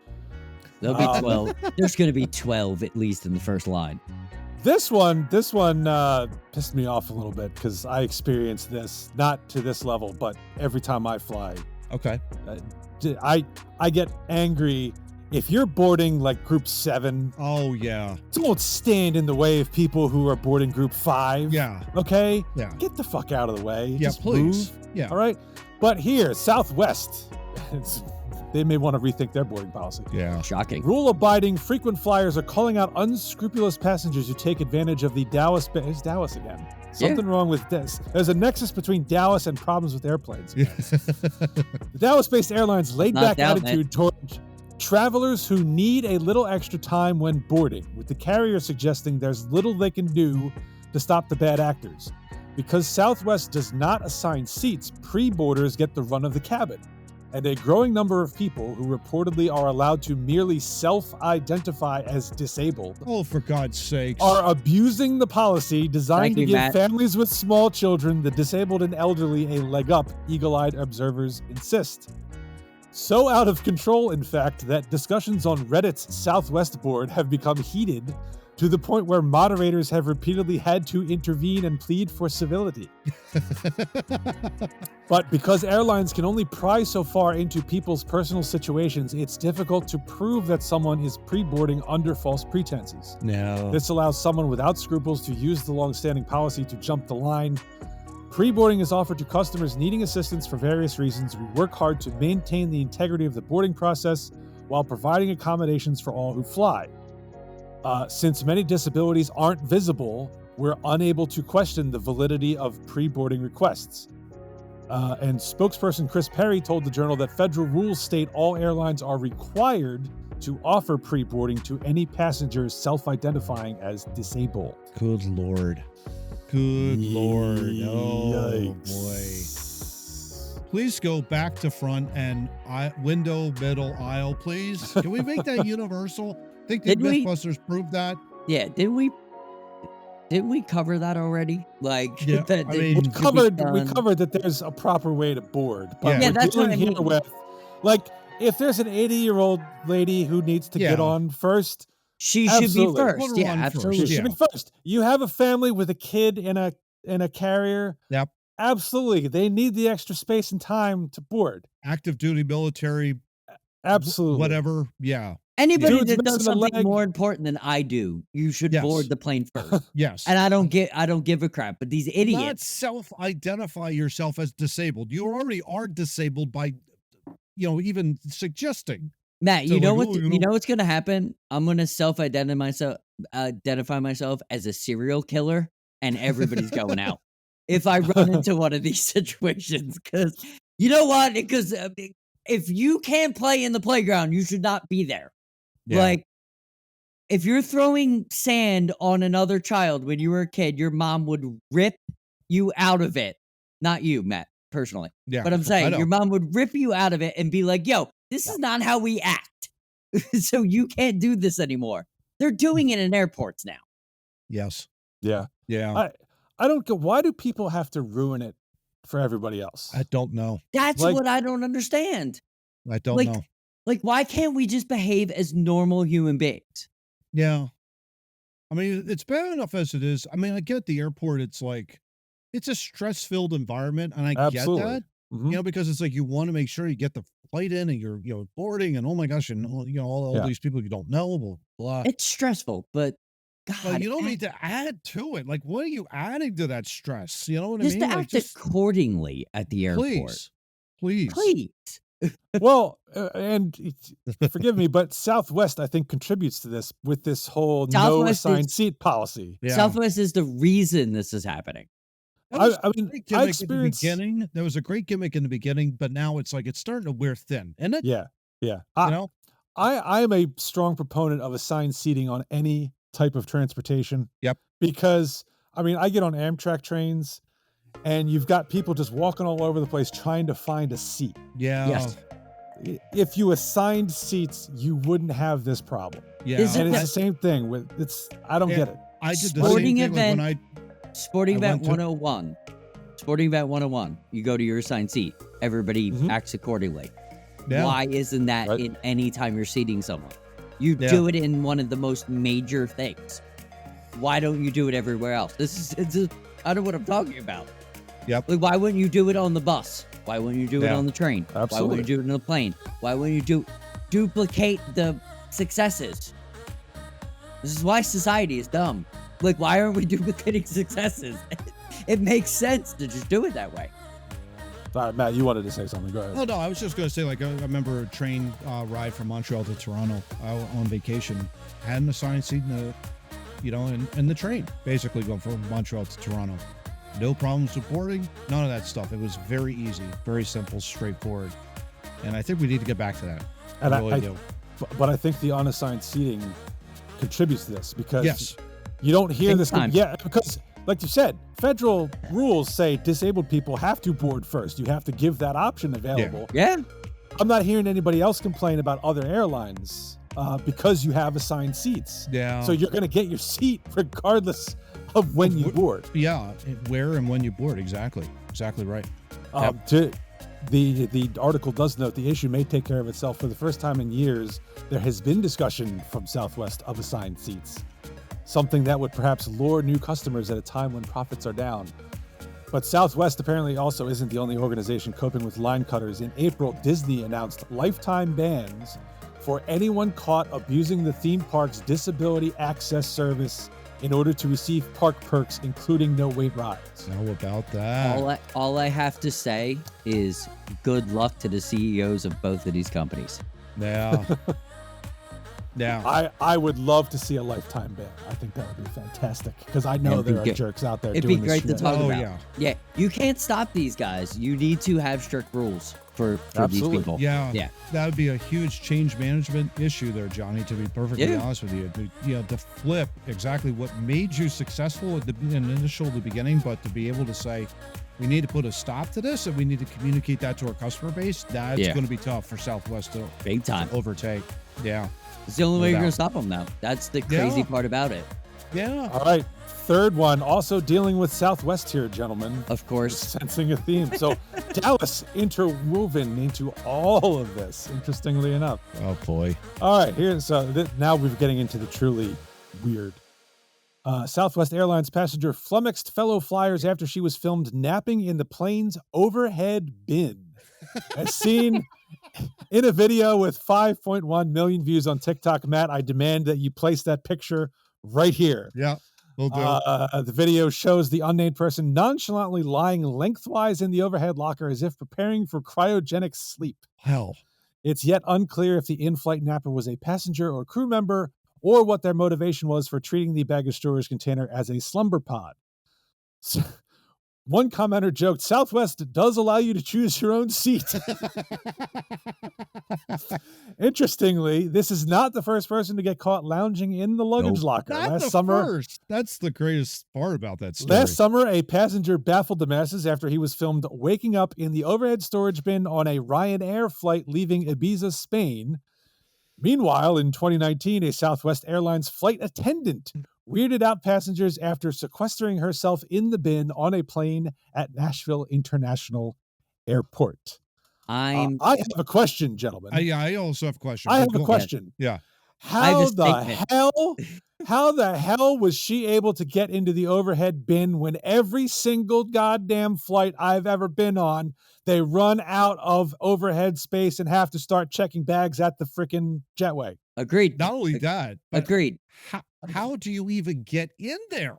There'll be 12. There's going to be 12 at least in the first line. This one pissed me off a little bit because I experienced this, not to this level, but every time I fly. Okay. I get angry if you're boarding like group 7. Oh, yeah. Don't stand in the way of people who are boarding group 5. Yeah. Okay? Yeah. Get the fuck out of the way. Yeah, Just please. Move. Yeah. All right? But here, Southwest, it's they may want to rethink their boarding policy. Yeah. Shocking. Rule-abiding frequent flyers are calling out unscrupulous passengers who take advantage of the Dallas. It's Dallas again. Something wrong with this. There's a nexus between Dallas and problems with airplanes. The Dallas-based airline's laid-back attitude toward travelers who need a little extra time when boarding, with the carrier suggesting there's little they can do to stop the bad actors. Because Southwest does not assign seats, pre-boarders get the run of the cabin, and a growing number of people who reportedly are allowed to merely self-identify as disabled for God's sakes, are abusing the policy designed to give families with small children, the disabled and elderly, a leg up, eagle-eyed observers insist. So out of control, in fact, that discussions on Reddit's Southwest board have become heated to the point where moderators have repeatedly had to intervene and plead for civility. But because airlines can only pry so far into people's personal situations, it's difficult to prove that someone is pre-boarding under false pretenses. No. This allows someone without scruples to use the long-standing policy to jump the line. Pre-boarding is offered to customers needing assistance for various reasons. We work hard to maintain the integrity of the boarding process while providing accommodations for all who fly. Since many disabilities aren't visible, we're unable to question the validity of pre-boarding requests. And spokesperson Chris Perry told the Journal that federal rules state all airlines are required to offer pre-boarding to any passengers self-identifying as disabled. Good Lord. Good Lord. Oh, boy. Please go back to front and window, middle, aisle, please. Can we make that universal? I think the Mythbusters proved that. Yeah, didn't we cover that already? Like, yeah, we covered that there's a proper way to board. But yeah, that's what I mean. With, like, if there's an 80-year-old lady who needs to get on first, she should be first. Yeah, absolutely. She should be first. You have a family with a kid in a carrier. Yep. Absolutely. They need the extra space and time to board. Active duty military. Absolutely. Whatever. Yeah. Anybody that does something more important than I do, you should board the plane first. Yes. And I don't give a crap. But these idiots. Not self-identify yourself as disabled. You already are disabled by, even suggesting. Matt, you know what's going to happen? I'm going to identify myself as a serial killer, and everybody's going out if I run into one of these situations. Because you know what? Because if you can't play in the playground, you should not be there. Yeah. Like, if you're throwing sand on another child when you were a kid, your mom would rip you out of it. Not you, Matt, personally. Yeah, but I'm saying your mom would rip you out of it and be like, yo, this is not how we act. So you can't do this anymore. They're doing it in airports now. Yes. Yeah. Yeah. I don't get, why do people have to ruin it for everybody else? I don't know. That's what I don't understand. I don't know. Like, why can't we just behave as normal human beings? Yeah. I mean, it's bad enough as it is. I mean, I get the airport. It's like, it's a stress-filled environment, and I get that. Mm-hmm. Because it's like you want to make sure you get the flight in and you're boarding, and oh my gosh, and all these people you don't know, blah, blah. It's stressful, but God, you don't need to add to it. Like, what are you adding to that stress? You know what I mean? Just act accordingly at the airport. Please. Well, and forgive me, but Southwest, I think, contributes to this with this whole no assigned seat policy. Yeah. Southwest is the reason this is happening. I experienced there was a great gimmick in the beginning, but now it's like it's starting to wear thin, isn't it? Yeah. I am a strong proponent of assigned seating on any type of transportation. Yep. Because I get on Amtrak trains, and you've got people just walking all over the place trying to find a seat. Yeah. Yes. If you assigned seats, you wouldn't have this problem. Yeah. And it's the same thing with I don't get it. I did the same thing when I Sporting Event 101. Sporting Event 101. You go to your assigned seat. Everybody acts accordingly. Yeah. Why isn't that in any time you're seating someone? You do it in one of the most major things. Why don't you do it everywhere else? It's kind of what I'm talking about. Yep. Like, why wouldn't you do it on the bus? Why wouldn't you do it on the train? Absolutely. Why wouldn't you do it on the plane? Why wouldn't you duplicate the successes? This is why society is dumb. Like, why aren't we duplicating successes? It makes sense to just do it that way. Sorry, Matt, you wanted to say something. Go ahead. Oh, no, I was just going to say, like, I remember a train ride from Montreal to Toronto on vacation. Had an assigned seat in the train, basically going from Montreal to Toronto. No problems with boarding, none of that stuff. It was very easy, very simple, straightforward. And I think we need to get back to that. And I really do. But I think the unassigned seating contributes to this because you don't hear this. Yeah, because like you said, federal rules say disabled people have to board first. You have to give that option available. Yeah. I'm not hearing anybody else complain about other airlines because you have assigned seats. Yeah. So you're going to get your seat regardless of when you board. Yeah, where and when you board. Exactly. Exactly right. The article does note the issue may take care of itself. For the first time in years, there has been discussion from Southwest of assigned seats, something that would perhaps lure new customers at a time when profits are down. But Southwest apparently also isn't the only organization coping with line cutters. In April, Disney announced lifetime bans for anyone caught abusing the theme park's disability access service in order to receive park perks, including no-wait rides. How about that? All I have to say is good luck to the CEOs of both of these companies. Yeah. Yeah. I would love to see a lifetime ban. I think that would be fantastic because I know there are jerks out there doing this. It'd be great to talk about. Yeah. Yeah, you can't stop these guys. You need to have strict rules for these people. Yeah. That would be a huge change management issue there, Johnny, to be perfectly honest with you. To flip exactly what made you successful at the beginning, but to be able to say, we need to put a stop to this and we need to communicate that to our customer base, that's going to be tough for Southwest to big time overtake. Yeah. It's the only way you're going to stop them now. That's the crazy part about it. Yeah. All right. Third one, also dealing with Southwest here, gentlemen. Of course. Sensing a theme. So Dallas interwoven into all of this, interestingly enough. Oh, boy. All right. Now we're getting into the truly weird. Southwest Airlines passenger flummoxed fellow flyers after she was filmed napping in the plane's overhead bin. As seen in a video with 5.1 million views on TikTok. Matt, I demand that you place that picture right here. Yeah, we'll do. The video shows the unnamed person nonchalantly lying lengthwise in the overhead locker as if preparing for cryogenic sleep. Hell. It's yet unclear if the in-flight napper was a passenger or crew member or what their motivation was for treating the baggage storage container as a slumber pod. One commenter joked, Southwest does allow you to choose your own seat. Interestingly, this is not the first person to get caught lounging in the luggage locker. Last summer, that's the greatest part about that story. Last summer, a passenger baffled the masses after he was filmed waking up in the overhead storage bin on a Ryanair flight leaving Ibiza, Spain. Meanwhile, in 2019, a Southwest Airlines flight attendant weirded out passengers after sequestering herself in the bin on a plane at Nashville International Airport. I have a question, gentlemen. I also have a question. I have a question. Yeah. How the hell was she able to get into the overhead bin when every single goddamn flight I've ever been on, they run out of overhead space and have to start checking bags at the freaking jetway? Agreed. Not only that, but agreed. How do you even get in there?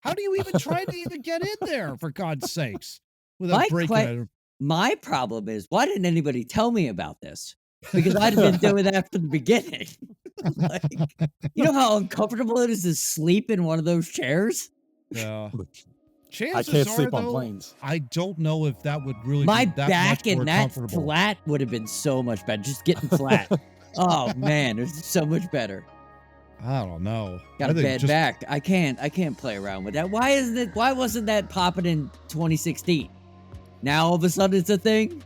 How do you even try to even get in there, for God's sakes? Without breaking it. My problem is, why didn't anybody tell me about this? Because I'd have been doing that from the beginning. You know how uncomfortable it is to sleep in one of those chairs? Yeah. I can't sleep on planes. I don't know if that would really my be that back much more in that comfortable. flat would have been so much better. Just getting flat. Oh man, it's so much better. I don't know. Got a bad back. I can't play around with that. Why wasn't that popping in 2016? Now all of a sudden it's a thing?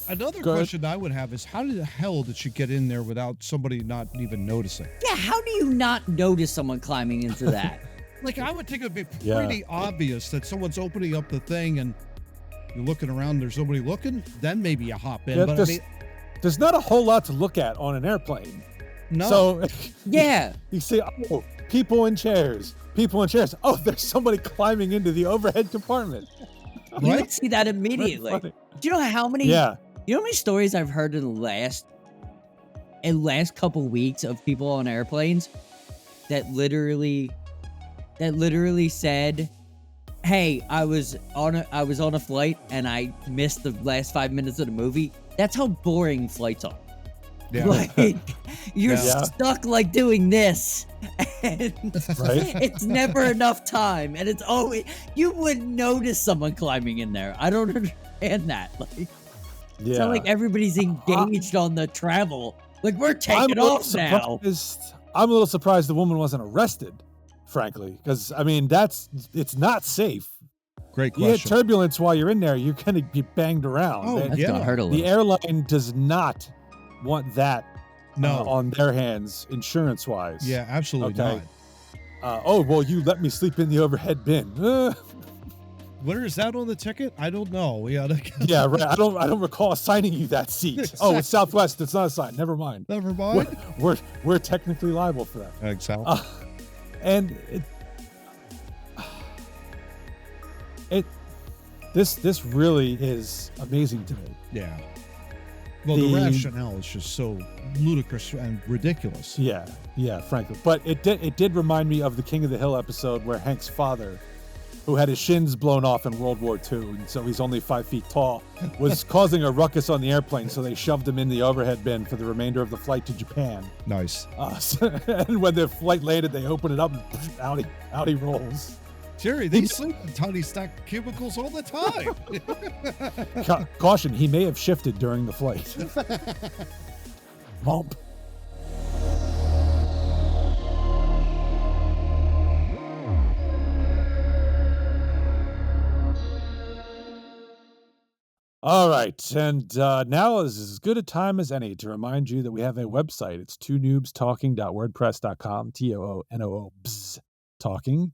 Another question I would have is, how the hell did she get in there without somebody not even noticing? Yeah, how do you not notice someone climbing into that? Like, I would think it would be pretty obvious that someone's opening up the thing and you're looking around, there's nobody looking, then maybe you hop in. But there's not a whole lot to look at on an airplane. No. So, yeah. You see, people in chairs. Oh, there's somebody climbing into the overhead compartment. You would see that immediately. Do you know how many? Yeah. You know how many stories I've heard in the last couple weeks of people on airplanes that literally said, hey, I was on a flight and I missed the last 5 minutes of the movie. That's how boring flights are. Yeah. Like, you're stuck like doing this, and it's never enough time, and it's always you wouldn't notice someone climbing in there. I don't understand that. Like, it's not like everybody's engaged on the travel. Like, we're taking off now. I'm a little surprised the woman wasn't arrested, frankly, because I mean it's not safe. Great question. You hit turbulence while you're in there, you're gonna be banged around. Oh, that's gonna hurt a little. The airline does not want that on their hands, insurance-wise. Yeah, absolutely not. Oh, well, you let me sleep in the overhead bin. Where is that on the ticket? I don't know. Yeah, right. I don't recall assigning you that seat. Exactly. Oh, it's Southwest. It's not assigned. Never mind. Never mind. We're technically liable for that. Exactly. And this really is amazing to me. Yeah. Well, the rationale is just so ludicrous and ridiculous. Yeah, frankly. But it did remind me of the King of the Hill episode where Hank's father, who had his shins blown off in World War II, and so he's only 5 feet tall, was causing a ruckus on the airplane, so they shoved him in the overhead bin for the remainder of the flight to Japan. Nice. And when the flight landed, they open it up, and out he rolls. Jerry, they sleep in tiny stacked cubicles all the time. Caution, he may have shifted during the flight. Momp. All right, and now is as good a time as any to remind you that we have a website. It's twonoobstalking.wordpress.com, TOONOOBS talking.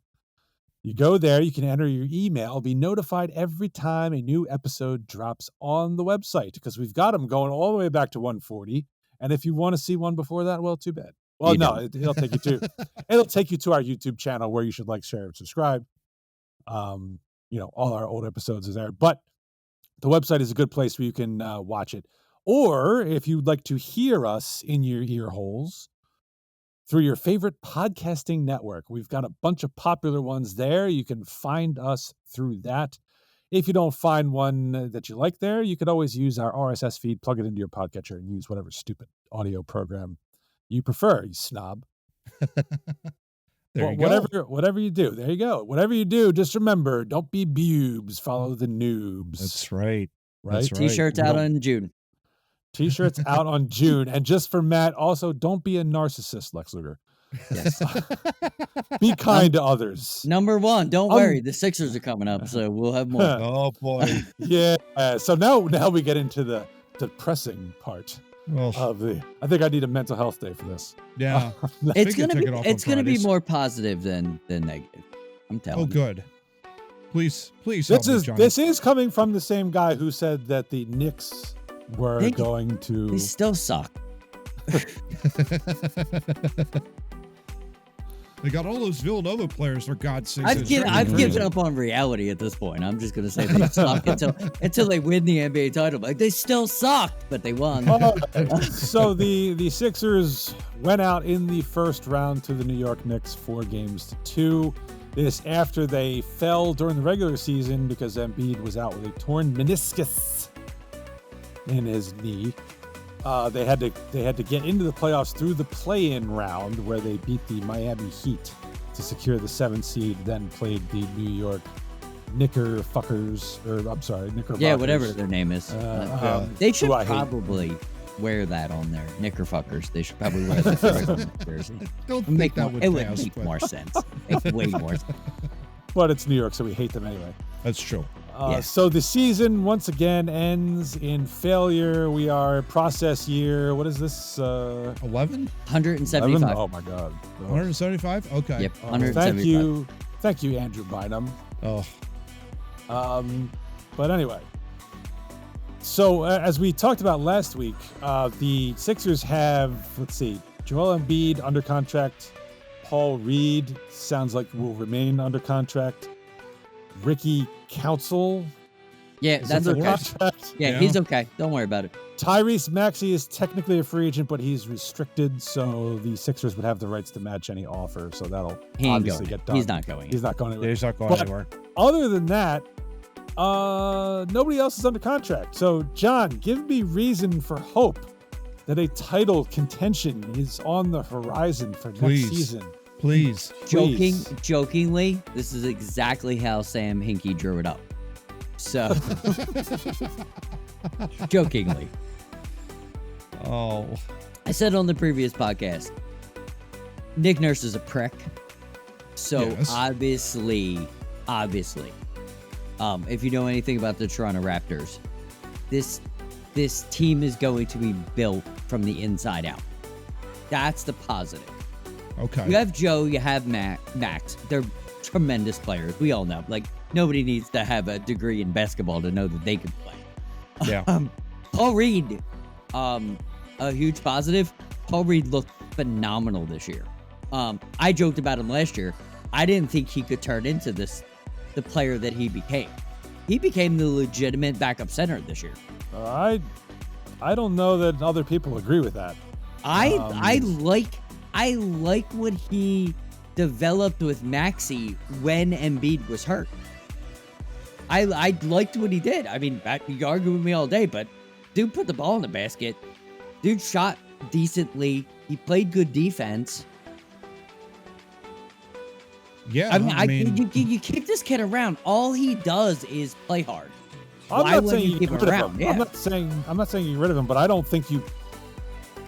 You go there, you can enter your email, be notified every time a new episode drops on the website, because we've got them going all the way back to 140. And if you want to see one before that, well, too bad. Well, it'll take you to our YouTube channel where you should like, share, and subscribe. All our old episodes is there, but the website is a good place where you can watch it. Or if you'd like to hear us in your ear holes through your favorite podcasting network, we've got a bunch of popular ones there. You can find us through that. If you don't find one that you like there, you could always use our RSS feed, plug it into your podcatcher, and use whatever stupid audio program you prefer, you snob. Whatever you do, there you go. Whatever you do, just remember, don't be boobs, follow the noobs. That's right. Right? T-shirts out on June. T-shirts out on June. And just for Matt, also, don't be a narcissist, Lex Luger. Yes. Be kind to others. Number one, don't worry. The Sixers are coming up, so we'll have more. Oh, boy. Yeah. So now we get into the depressing part of the... I think I need a mental health day for this. Yeah. It's gonna be more positive than negative. I'm telling you. Oh, good. Please help me, Johnny. This is coming from the same guy who said that the Knicks were going to... They still suck. They got all those Villanova players, for God's sake. I've given up on reality at this point. I'm just going to say they suck until they win the NBA title. Like, they still suck, but they won. So the Sixers went out in the first round to the New York Knicks 4-2. This after they fell during the regular season because Embiid was out with a torn meniscus in his knee. They had to get into the playoffs through the play-in round where they beat the Miami Heat to secure the 7th seed, then played the New York Knickerfuckers. Yeah, whatever their name is. They should probably wear that on their Knickerfuckers. They should probably wear the jersey. Don't make that it would make more sense. Make way more sense. But it's New York, so we hate them anyway. That's true. So the season once again ends in failure. We are process year. What is this? 11? 175. 11? Oh my God. 175? Okay. Yep. 175. Thank you, Andrew Bynum. Oh. But anyway. So as we talked about last week, the Sixers have, Joel Embiid under contract. Paul Reed sounds like will remain under contract. Ricky Council. Yeah, that's okay. Contract. Yeah, he's okay. Don't worry about it. Tyrese Maxey is technically a free agent, but he's restricted, so the Sixers would have the rights to match any offer. So that'll obviously get done. He's not going. He's not going anywhere. He's not going anywhere. other than that, nobody else is under contract. So, John, give me reason for hope that a title contention is on the horizon for next season. Please. Jokingly, this is exactly how Sam Hinkie drew it up. So, jokingly. Oh. I said on the previous podcast, Nick Nurse is a prick. So, yes. obviously, if you know anything about the Toronto Raptors, this team is going to be built from the inside out. That's the positive. Okay. You have Joe, you have Max. They're tremendous players. We all know. Like, nobody needs to have a degree in basketball to know that they can play. Yeah. Paul Reed, a huge positive. Paul Reed looked phenomenal this year. I joked about him last year. I didn't think he could turn into the player that he became. He became the legitimate backup center this year. I don't know that other people agree with that. I like what he developed with Maxey when Embiid was hurt. I liked what he did. I mean, you can argue with me all day, but dude put the ball in the basket. Dude shot decently. He played good defense. Yeah, I mean, you keep this kid around. All he does is play hard. I'm Why not would saying you you keep get him rid of around? him. Yeah. I'm not saying you get rid of him, but I don't think you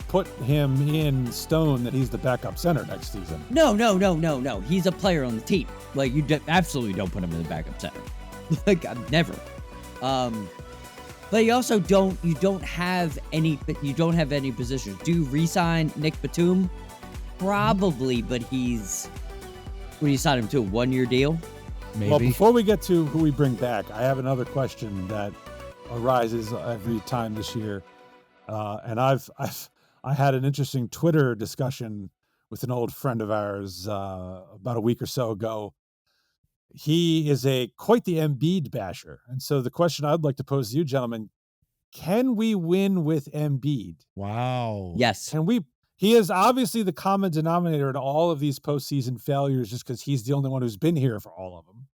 put him in stone that he's the backup center next season. No. He's a player on the team. Like, you absolutely don't put him in the backup center. Like, never. But you also don't have any positions. Do you re-sign Nick Batum? Probably, but what do you sign him to, a 1-year deal? Maybe. Well, before we get to who we bring back, I have another question that arises every time this year, and I had an interesting Twitter discussion with an old friend of ours about a week or so ago. He is quite the Embiid basher, and so the question I'd like to pose to you, gentlemen: can we win with Embiid? Wow. Yes. Can we? He is obviously the common denominator in all of these postseason failures, just because he's the only one who's been here for all of them.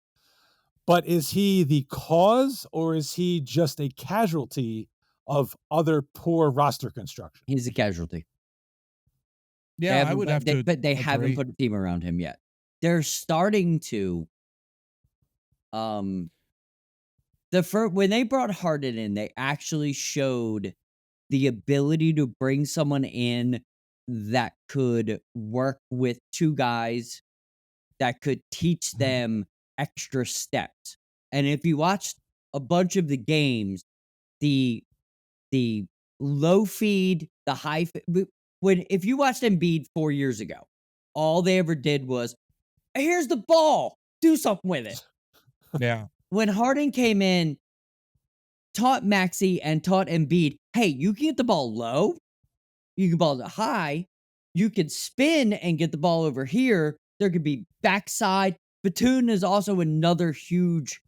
But is he the cause, or is he just a casualty of other poor roster construction? He's a casualty. Yeah, I would have to. But they haven't put a team around him yet. They're starting to. When they brought Harden in, they actually showed the ability to bring someone in that could work with two guys, that could teach them extra steps. And if you watched a bunch of the games, the low feed, the high feed, if you watched Embiid 4 years ago, all they ever did was, here's the ball, do something with it. Yeah. When Harden came in, taught Maxey and taught Embiid, hey, you can get the ball low, you can ball it high, you can spin and get the ball over here. There could be backside. Batum is also another huge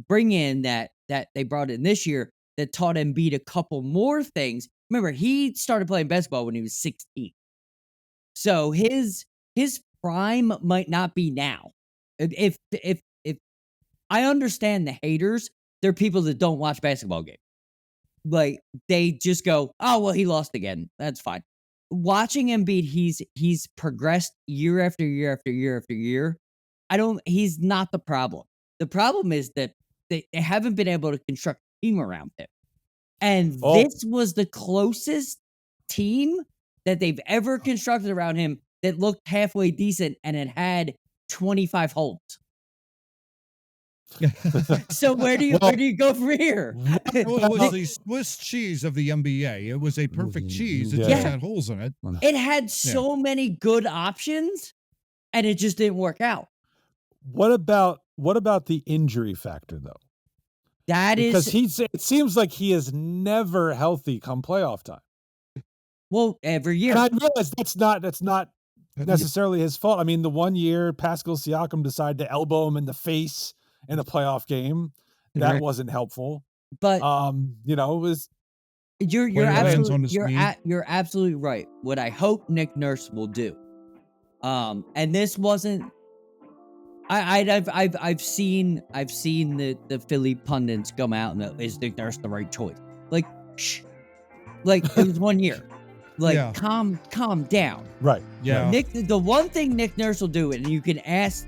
bring in that they brought in this year that taught Embiid a couple more things. Remember, he started playing basketball when he was 16. So his prime might not be now. If I understand the haters, they're people that don't watch basketball games. Like, they just go, oh, well, he lost again. That's fine. Watching Embiid, he's progressed year after year after year after year. He's not the problem. The problem is that they haven't been able to construct a team around him. And this was the closest team that they've ever constructed around him that looked halfway decent, and it had 25 holes. So where do you go from here? It was the Swiss cheese of the NBA. It was a perfect cheese. It just had holes in it. It had so many good options, and it just didn't work out. What about the injury factor, though? Because it seems like he is never healthy come playoff time. Well, every year. And I realize that's not necessarily his fault. I mean, the 1 year Pascal Siakam decided to elbow him in the face in a playoff game. That wasn't helpful. But it was. You're absolutely right. What I hope Nick Nurse will do, and this wasn't I've seen the Philly pundits come out and is Nick Nurse the right choice? Like, shh. Like, it was 1 year. Like, calm down. Right. Yeah. The one thing Nick Nurse will do, and you can ask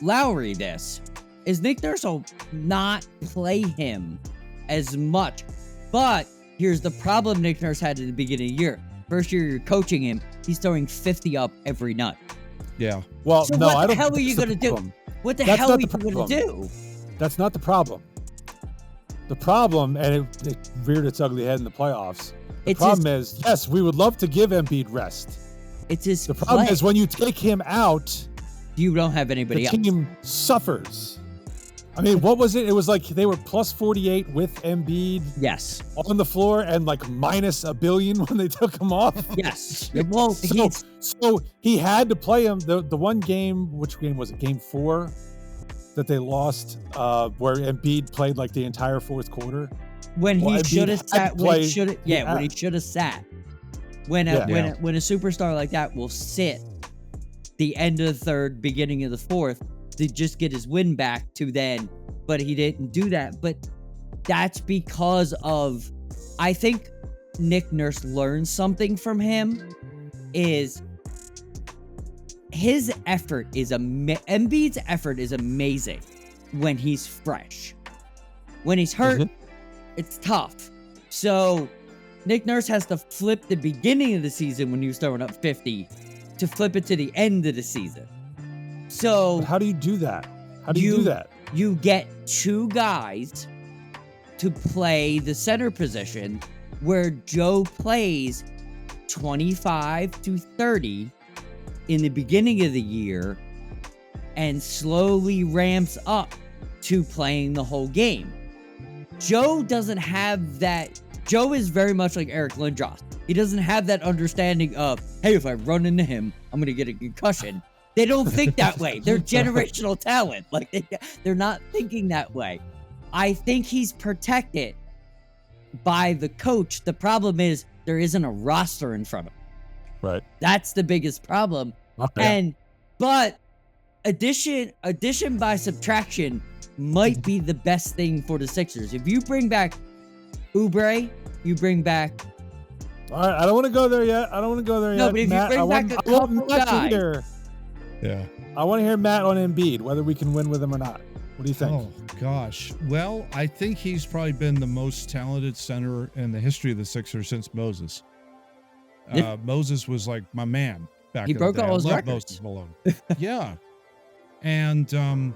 Lowry this, is Nick Nurse will not play him as much. But here's the problem Nick Nurse had at the beginning of the year. First year you're coaching him, he's throwing 50 up every night. Yeah. Well, so no, what I the don't. hell are you going to do? What the hell are you going to do? That's not the problem. The problem, and it reared its ugly head in the playoffs. The problem is, yes, we would love to give Embiid rest. It's his The problem is when you take him out, you don't have anybody else. The team suffers. I mean, what was it? It was like they were plus 48 with Embiid. Yes. On the floor and like minus $1 billion when they took him off. Yes. Well, so he had to play him. The one game, which game was it? Game 4 that they lost, where Embiid played like the entire fourth quarter. When he should have sat. When he should have sat. When a superstar like that will sit the end of the third, beginning of the fourth, to just get his win back to then, but he didn't do that. But that's because of, I think Nick Nurse learned something from him, is his effort is Embiid's effort is amazing when he's fresh. When he's hurt, it's tough. So Nick Nurse has to flip the beginning of the season when he was throwing up 50 to flip it to the end of the season. So but how do you do that? How do you do that? You get two guys to play the center position where Joe plays 25 to 30 in the beginning of the year and slowly ramps up to playing the whole game. Joe doesn't have that. Joe is very much like Eric Lindros. He doesn't have that understanding of, hey, if I run into him, I'm going to get a concussion. They don't think that way. They're generational talent. Like they're not thinking that way. I think he's protected by the coach. The problem is there isn't a roster in front of him. Right. That's the biggest problem. Okay. But addition by subtraction might be the best thing for the Sixers. If you bring back Oubre, you bring back. All right, I don't want to go there yet. No, but if Matt, you bring back a couple guys. Yeah. I want to hear Matt on Embiid, whether we can win with him or not. What do you think? Oh, gosh. Well, I think he's probably been the most talented center in the history of the Sixers since Moses. Moses was like my man back in the day. He broke all his records. Moses Malone. Yeah. And,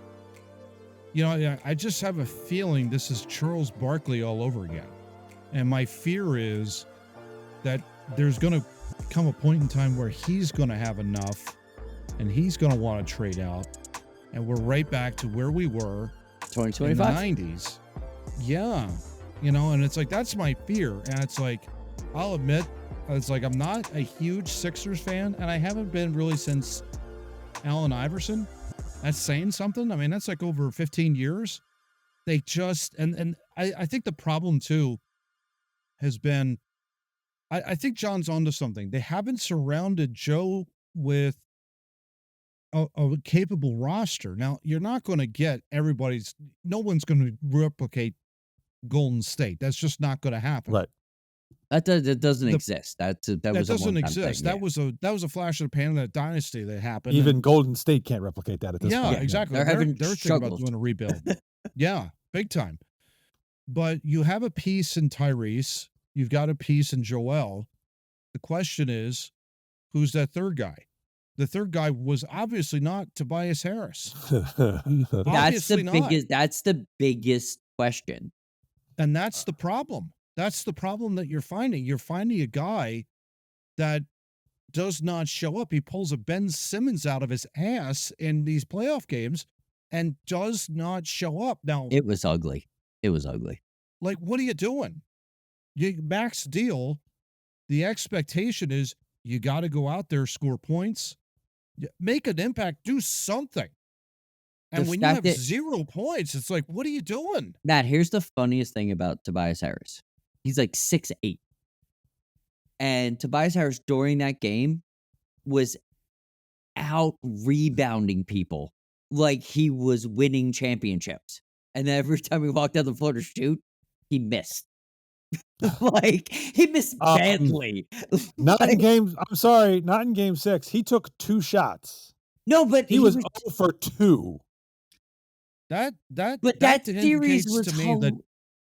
I just have a feeling this is Charles Barkley all over again. And my fear is that there's going to come a point in time where he's going to have enough and he's going to want to trade out. And we're right back to where we were 2025 in the 90s. Yeah. And it's like, that's my fear. And it's like, I'll admit, it's like, I'm not a huge Sixers fan, and I haven't been really since Allen Iverson. That's saying something. I mean, that's like over 15 years. They just, and I think the problem too has been, I think John's onto something. They haven't surrounded Joe with a capable roster. Now, you're not going to get no one's going to replicate Golden State. That's just not going to happen. Right. That doesn't exist. That doesn't exist. Thing, that was a flash of the pan in that dynasty that happened. Even Golden State can't replicate that at this point. Yeah, exactly. They're thinking about doing a rebuild. Yeah, big time. But you have a piece in Tyrese. You've got a piece in Joel. The question is, who's that third guy? The third guy was obviously not Tobias Harris. That's the biggest question. And that's the problem. That's the problem that you're finding. You're finding a guy that does not show up. He pulls a Ben Simmons out of his ass in these playoff games and does not show up. Now, it was ugly. Like, what are you doing? You max deal. The expectation is you got to go out there, score points, make an impact, do something. And when you have 0 points, it's like, what are you doing? Matt, here's the funniest thing about Tobias Harris. He's like 6'8". And Tobias Harris during that game was out rebounding people like he was winning championships. And then every time he walked down the floor to shoot, he missed. Like, he missed badly. Not in game. I'm sorry, not in game 6. He took 2 shots. No, but he was 0 for 2. That series was to me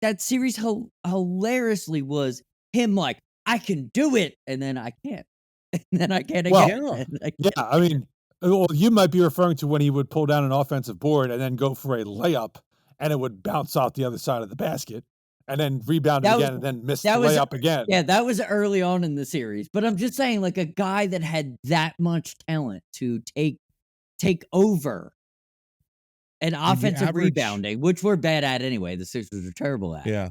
that series hilariously was him like, I can do it, and then I can't. And then I can't again. Yeah, I mean, well, you might be referring to when he would pull down an offensive board and then go for a layup, and it would bounce off the other side of the basket, and then rebound it again, and then miss the layup again. Yeah, that was early on in the series. But I'm just saying, like, a guy that had that much talent to take over an offensive rebounding, which we're bad at anyway. The Sixers are terrible at. Yeah.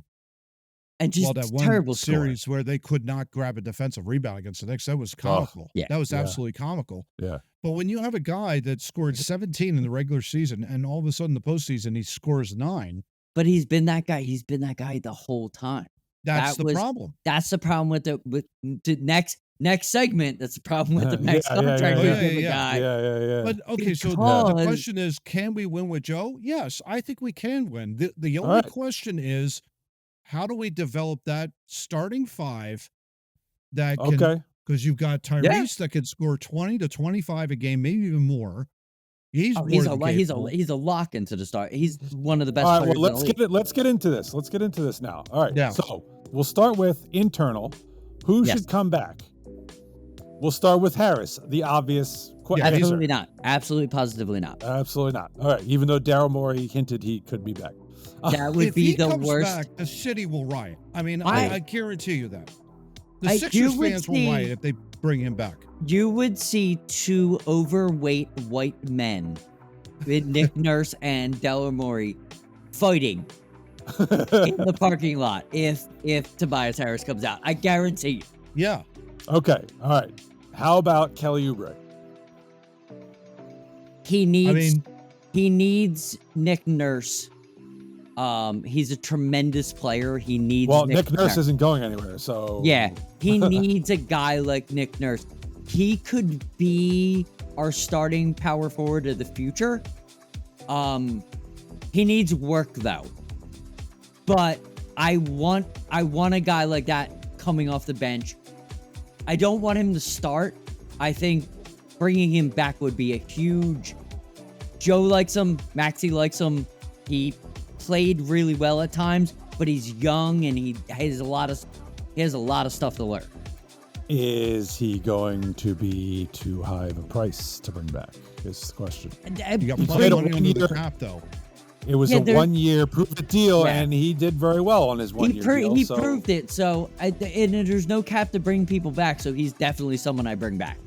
And just that one terrible series where they could not grab a defensive rebound against the Knicks, that was comical. Yeah. That was absolutely comical. Yeah. But when you have a guy that scored 17 in the regular season and all of a sudden the postseason he scores 9. But he's been that guy. He's been that guy the whole time. That's the problem. That's the problem with the next segment. That's the problem with the next contract. Guy. Yeah. But okay, so the question is, can we win with Joe? Yes, I think we can win. The only question is, how do we develop that starting 5 that can, because you've got Tyrese that can score 20 to 25 a game, maybe even more. He's a lock into the start. He's one of the best players. Well, let's get into this. Let's get into this now. All right. Yeah. So we'll start with internal. Who should come back? We'll start with Harris, the obvious question. Absolutely not. Absolutely, positively not. Absolutely not. All right. Even though Daryl Morey hinted he could be back. That would be the worst. Back, the city will riot. I mean, I guarantee you that. The Sixers fans will riot if they bring him back. You would see 2 overweight white men with Nick Nurse and Daryl Morey fighting in the parking lot if Tobias Harris comes out. I guarantee you. Yeah. Okay. All right. How about Kelly Oubre? He needs Nick Nurse. He's a tremendous player. He needs. Well, Nick Nurse isn't going anywhere, so yeah, he needs a guy like Nick Nurse. He could be our starting power forward of the future. He needs work though. But I want a guy like that coming off the bench. I don't want him to start. I think bringing him back would be a huge. Joe likes him. Maxey likes him. He played really well at times, but he's young and he has a lot of stuff to learn. Is he going to be too high of a price to bring back? Is the question. You got plenty of money under the cap, though. It was a 1-year proof deal, and he did very well on his 1-year deal. He proved it. So, and there's no cap to bring people back. So he's definitely someone I bring back.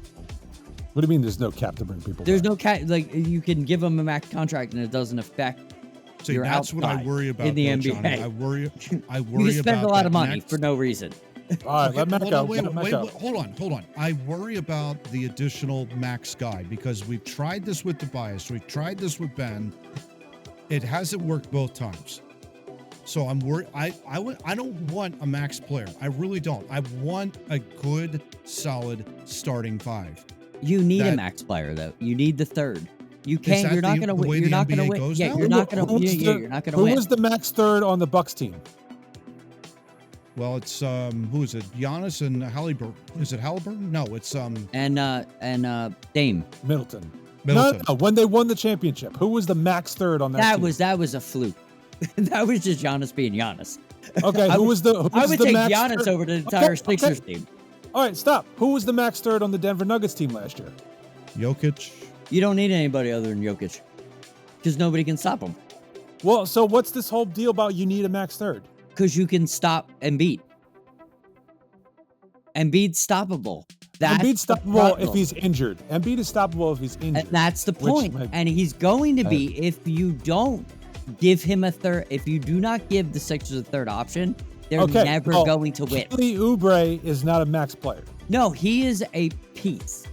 What do you mean? There's no cap to bring people back? There's no cap. Like you can give him a max contract, and it doesn't affect. See, that's what I worry about in the NBA. Johnny. I worry you spend a lot of money for no reason. All right, let Mac go. Wait, hold on. I worry about the additional max guy because we've tried this with Tobias. We've tried this with Ben. It hasn't worked both times. So I'm worried. I don't want a max player. I really don't. I want a good, solid starting 5. You need a max player, though. You need the third. You can't. You're not going to win. You're not going to win. Yeah, you're not going to win. You're not going to win. Who was the max third on the Bucks team? Well, it's who is it? Giannis and Halliburton. Is it Halliburton? No, it's and Dame Middleton. No, when they won the championship, who was the max third on that team? That was a fluke. That was just Giannis being Giannis. Okay, I would take Giannis over the entire Sixers team. All right, stop. Who was the max third on the Denver Nuggets team last year? Jokic. You don't need anybody other than Jokic because nobody can stop him. Well, so what's this whole deal about you need a max third? Because you can stop Embiid. Embiid's stoppable. Embiid's stoppable if he's injured. Embiid is stoppable if he's injured. And that's the point. And he's going to be if you don't give him a third. If you do not give the Sixers a third option, they're never going to win. Kelly Oubre is not a max player. No, he is a piece.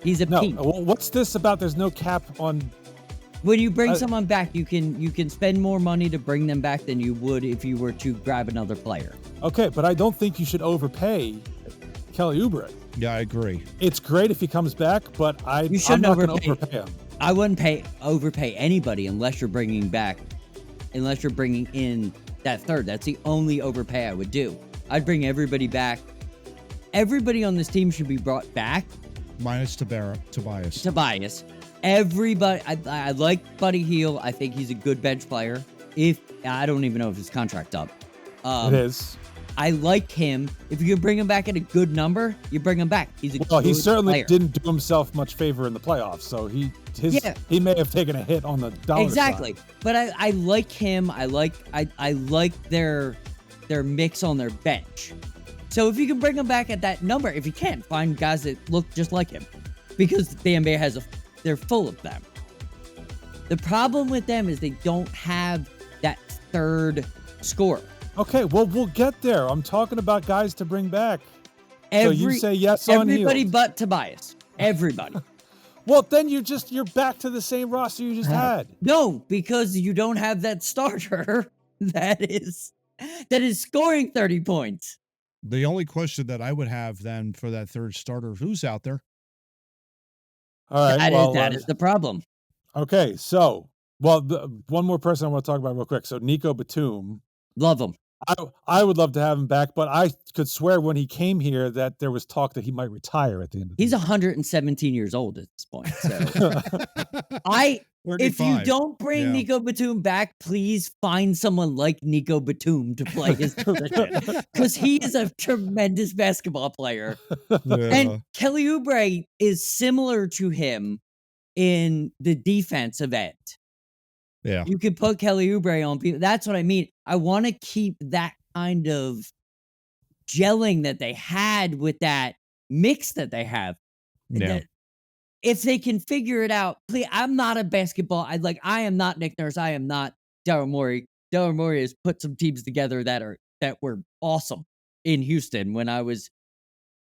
He's a piece. Well, what's this about? There's no cap on. When you bring someone back, you can spend more money to bring them back than you would if you were to grab another player. Okay, but I don't think you should overpay Kelly Oubre. Yeah, I agree. It's great if he comes back, but I'm not going to overpay him. I wouldn't overpay anybody unless you're bringing in that third. That's the only overpay I would do. I'd bring everybody back. Everybody on this team should be brought back. Minus Tobias. Everybody. I like Buddy Hield. I think he's a good bench player. I don't even know if his contract's up. It is. I like him. If you can bring him back at a good number, you bring him back. He's a good he certainly player. didn't do himself much favor in the playoffs, so he may have taken a hit on the dollar exactly. side. But I like him. I like their mix on their bench. So if you can bring him back at that number, if you can, find guys that look just like him, because the NBA they're full of them. The problem with them is they don't have that third scorer. Okay, well, we'll get there. I'm talking about guys to bring back. So you say yes on everybody Hield. but Tobias. Everybody. Well, then you're back to the same roster you just had. No, because you don't have that starter that is scoring 30 points. The only question that I would have then for that third starter, who's out there? All right. That is the problem. Okay, so one more person I want to talk about real quick. So Nico Batum. Love him. I would love to have him back, but I could swear when he came here that there was talk that he might retire at the end of the He's year. 117 years old at this point. So if you don't bring Nico Batum back, please find someone like Nico Batum to play his position, because he is a tremendous basketball player. Yeah. And Kelly Oubre is similar to him in the defensive end. Yeah. You could put Kelly Oubre on people. That's what I mean. I want to keep that kind of gelling that they had with that mix that they have. Yeah. If they can figure it out, please. I'm not a basketball. I am not Nick Nurse. I am not Daryl Morey. Daryl Morey has put some teams together that were awesome in Houston when I was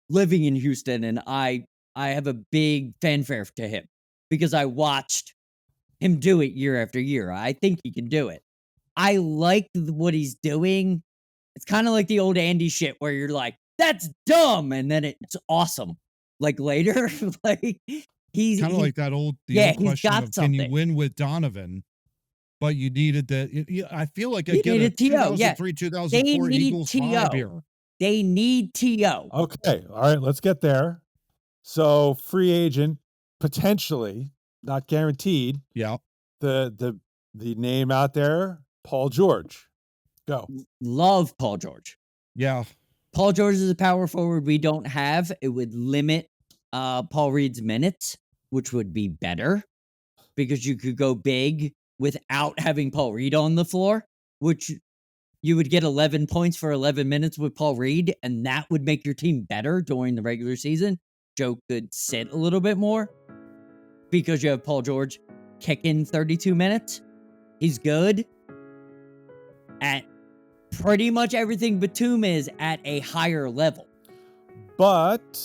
living in Houston, and I have a big fanfare to him because I watched him do it year after year. I think he can do it. I like what he's doing. It's kind of like the old Andy shit where you're like, that's dumb, and then it's awesome. Like later, like he's kind of like that old question of can you win with Donovan? But you needed I feel like I get a 2003, 2004 Eagles vibe here. They need T.O. Okay, all right, let's get there. So free agent, potentially, not guaranteed. Yeah. The name out there, Paul George. Go. Love Paul George. Yeah. Paul George is a power forward we don't have. It would limit Paul Reed's minutes, which would be better because you could go big without having Paul Reed on the floor, which you would get 11 points for 11 minutes with Paul Reed, and that would make your team better during the regular season. Joe could sit a little bit more because you have Paul George kicking 32 minutes. He's good at pretty much everything Batum is at a higher level. But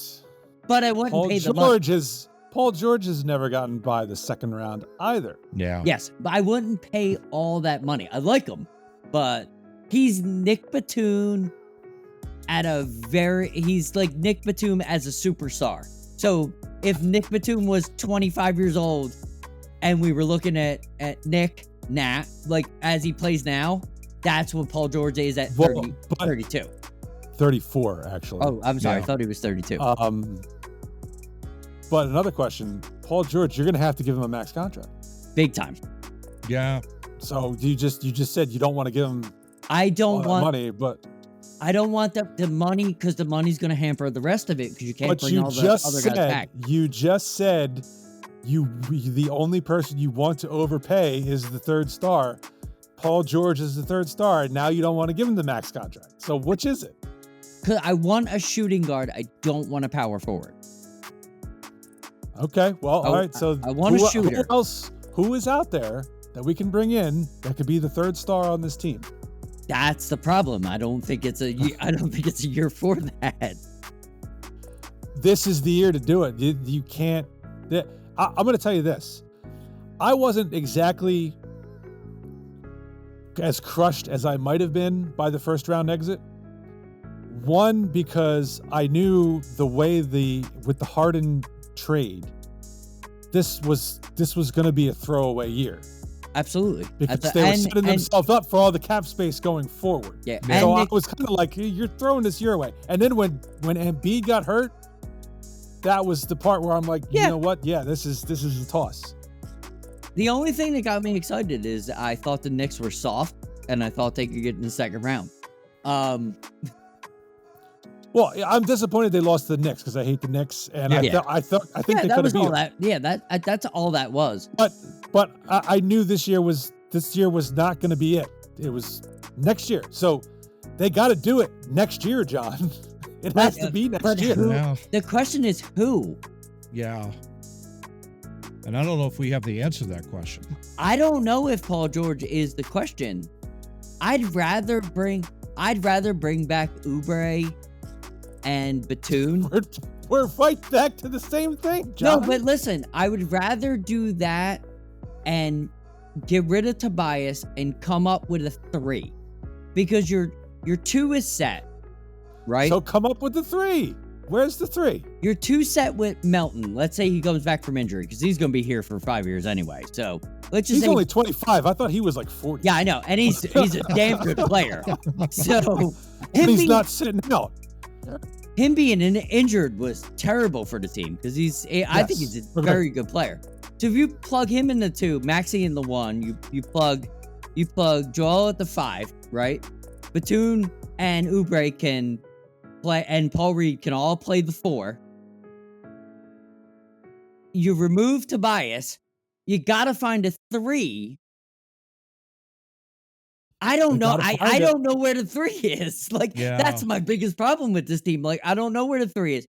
I wouldn't pay the money. Paul George has never gotten by the second round either. Yeah. Yes, but I wouldn't pay all that money. I like him, but he's Nick Batum he's like Nick Batum as a superstar. So if Nick Batum was 25 years old and we were looking at Nick like as he plays now, that's what Paul George is at 32. 34, actually. Oh, I'm sorry. Yeah. I thought he was 32. But another question, Paul George, you're going to have to give him a max contract. Big time. Yeah. So you just said you don't want to give him I don't want money, but I don't want the money because the money's going to hamper the rest of it because you can't bring all the other guys back. You just said the only person you want to overpay is the third star. Paul George is the third star, and now you don't want to give him the max contract. So which is it? Because I want a shooting guard. I don't want a power forward. Okay, well, all right. So I want a shooter. Who is out there that we can bring in that could be the third star on this team? That's the problem. I don't think it's a year for that. This is the year to do it. You can't. I'm going to tell you this. I wasn't exactly as crushed as I might have been by the first round exit. One, because I knew the way with the Harden trade, this was going to be a throwaway year. Absolutely. Because they were setting themselves up for all the cap space going forward. Yeah. So I was kind of like, you're throwing this year away. And then when Embiid got hurt, that was the part where I'm like, you know what? Yeah, this is a toss. The only thing that got me excited is I thought the Knicks were soft, and I thought they could get in the second round. Well, I'm disappointed they lost to the Knicks because I hate the Knicks, and I think they could have beat them. Yeah, that's all that was. But I knew this year was not going to be it. It was next year, so they got to do it next year, John. It has to be next year. The question is who? Yeah. And I don't know if we have the answer to that question. I don't know if Paul George is the question. I'd rather bring back Oubre and Batum. We're right back to the same thing, John. No, but listen, I would rather do that and get rid of Tobias and come up with a 3. Because your 2 is set, right? So come up with the 3. Where's the 3? Your 2 set with Melton. Let's say he comes back from injury because he's going to be here for 5 years anyway. So let's just say he's only 25. I thought he was like 40. Yeah, I know, and he's a damn good player. So he's not sitting out. Him being injured was terrible for the team because I think he's a very good player. So if you plug him in the 2, Maxey in the 1, you plug Joel at the 5, right? Batum and Oubre can play, and Paul Reed can all play the 4. You remove Tobias. You gotta find a 3. I don't know. I don't know where the 3 is. Like that's my biggest problem with this team. Like I don't know where the 3 is.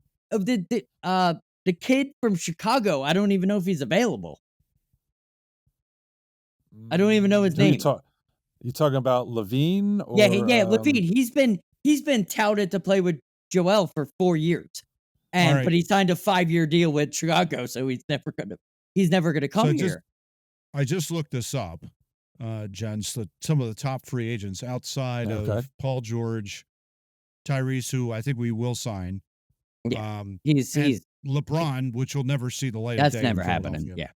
The kid from Chicago, I don't even know if he's available. I don't even know his name. You talking about Levine? Or, yeah, Levine. He's been touted to play with Joel for 4 years, but he signed a 5-year deal with Chicago, so he's never gonna come here. I just looked this up, Jen. So some of the top free agents outside of Paul George, Tyrese, who I think we will sign. Yeah, he's LeBron, which will never see the light of day. That's never happening. Yeah.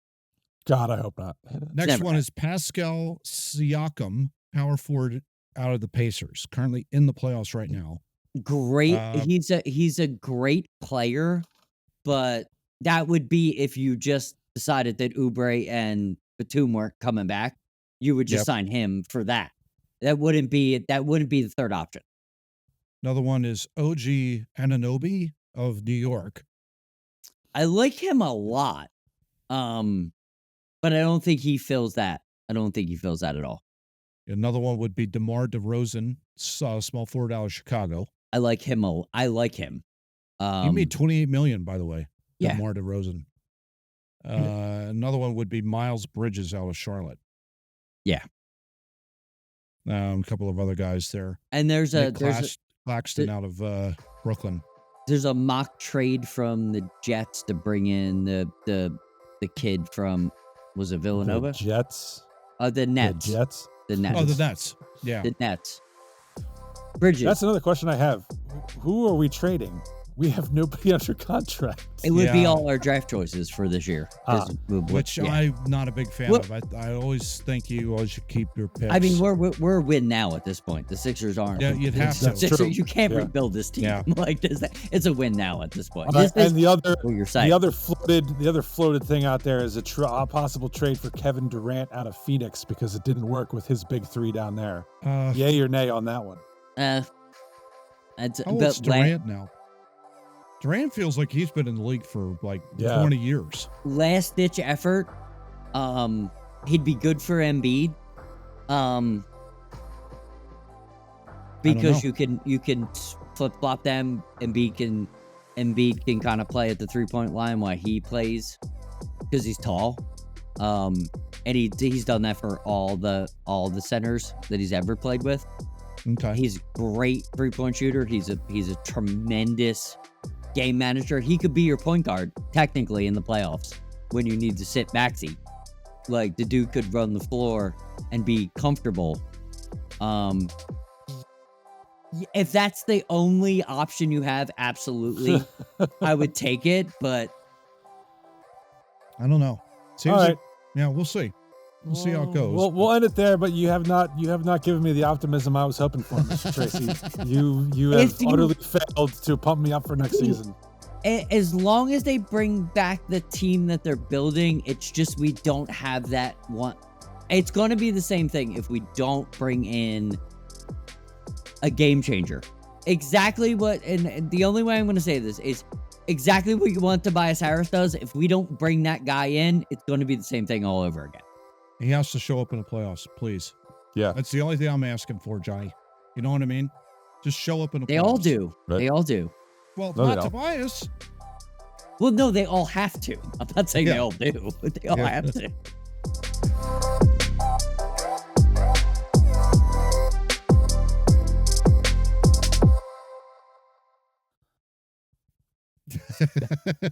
God, I hope not. Next one is Pascal Siakam, power forward out of the Pacers, currently in the playoffs right now. Great. He's a great player, but that would be if you just decided that Oubre and Batum weren't coming back. You would just sign him for that. That wouldn't be the third option. Another one is OG Anunoby of New York. I like him a lot. But I don't think he fills that. I don't think he fills that at all. Another one would be DeMar DeRozan, small forward out of Chicago. I like him. He made $28 million, by the way. DeMar DeRozan. Another one would be Miles Bridges out of Charlotte. Yeah. A couple of other guys there. And there's Claxton out of Brooklyn. There's a mock trade from the Jets to bring in the kid from, was it Villanova? The Jets. The Nets. The Jets. The Nets. Oh, the Nets. Yeah. The Nets. Bridges. That's another question I have. Who are we trading? We have nobody under contract. It would be all our draft choices for this year. Which I'm not a big fan of. I always think you always should keep your picks. I mean, we're a win now at this point. The Sixers aren't. Yeah, you'd have to. True. You can't rebuild this team. Yeah. Like it's a win now at this point. And the other floated thing out there is a possible trade for Kevin Durant out of Phoenix because it didn't work with his big 3 down there. Yay or nay on that one? How old's Durant now? Durant feels like he's been in the league for 20 years. Last ditch effort. He'd be good for Embiid. Because you can flip flop them. Embiid can kind of play at the 3-point line while he plays because he's tall. And he's done that for all the centers that he's ever played with. Okay. He's a great 3-point shooter. He's a tremendous game manager. He could be your point guard technically in the playoffs when you need to sit Maxey. Like the dude could run the floor and be comfortable. If that's the only option you have, absolutely, I would take it. But I don't know. Seems All right. like, yeah, we'll see. We'll see how it goes. We'll end it there, but you have not given me the optimism I was hoping for, Mr. Tracy. You have utterly failed to pump me up for next season. As long as they bring back the team that they're building, it's just we don't have that one. It's going to be the same thing if we don't bring in a game changer. Exactly what, and the only way I'm going to say this is exactly what you want Tobias Harris does. If we don't bring that guy in, it's going to be the same thing all over again. He has to show up in the playoffs, please. Yeah. That's the only thing I'm asking for, Johnny. You know what I mean? Just show up in the playoffs. They all do. Right. They all do. Well, no, not Tobias. Well, no, they all have to. I'm not saying they all do, but they all have to.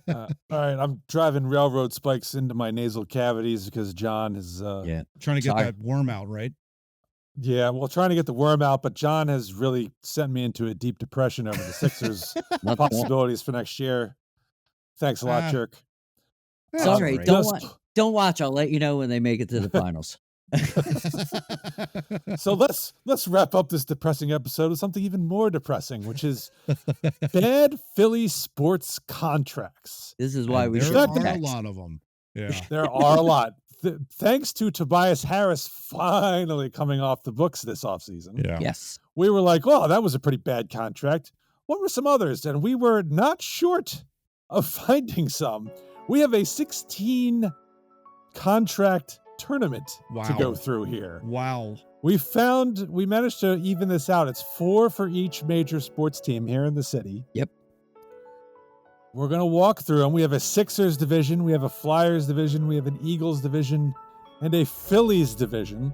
All right, I'm driving railroad spikes into my nasal cavities because John is trying to get that worm out, right? Yeah, well, trying to get the worm out, but John has really sent me into a deep depression over the Sixers' possibilities for next year. Thanks a lot, jerk. Sorry, don't watch. I'll let you know when they make it to the finals. So let's wrap up this depressing episode with something even more depressing, which is bad Philly sports contracts. This is why there are a lot of them. Yeah, there are a lot. Thanks to Tobias Harris finally coming off the books this offseason. Yeah. Yes. We were like, oh, that was a pretty bad contract. What were some others? And we were not short of finding some. We have a 16 contract tournament to go through here. Wow. We managed to even this out. It's 4 for each major sports team here in the city. Yep. We're going to walk through them. We have a Sixers division. We have a Flyers division. We have an Eagles division and a Phillies division.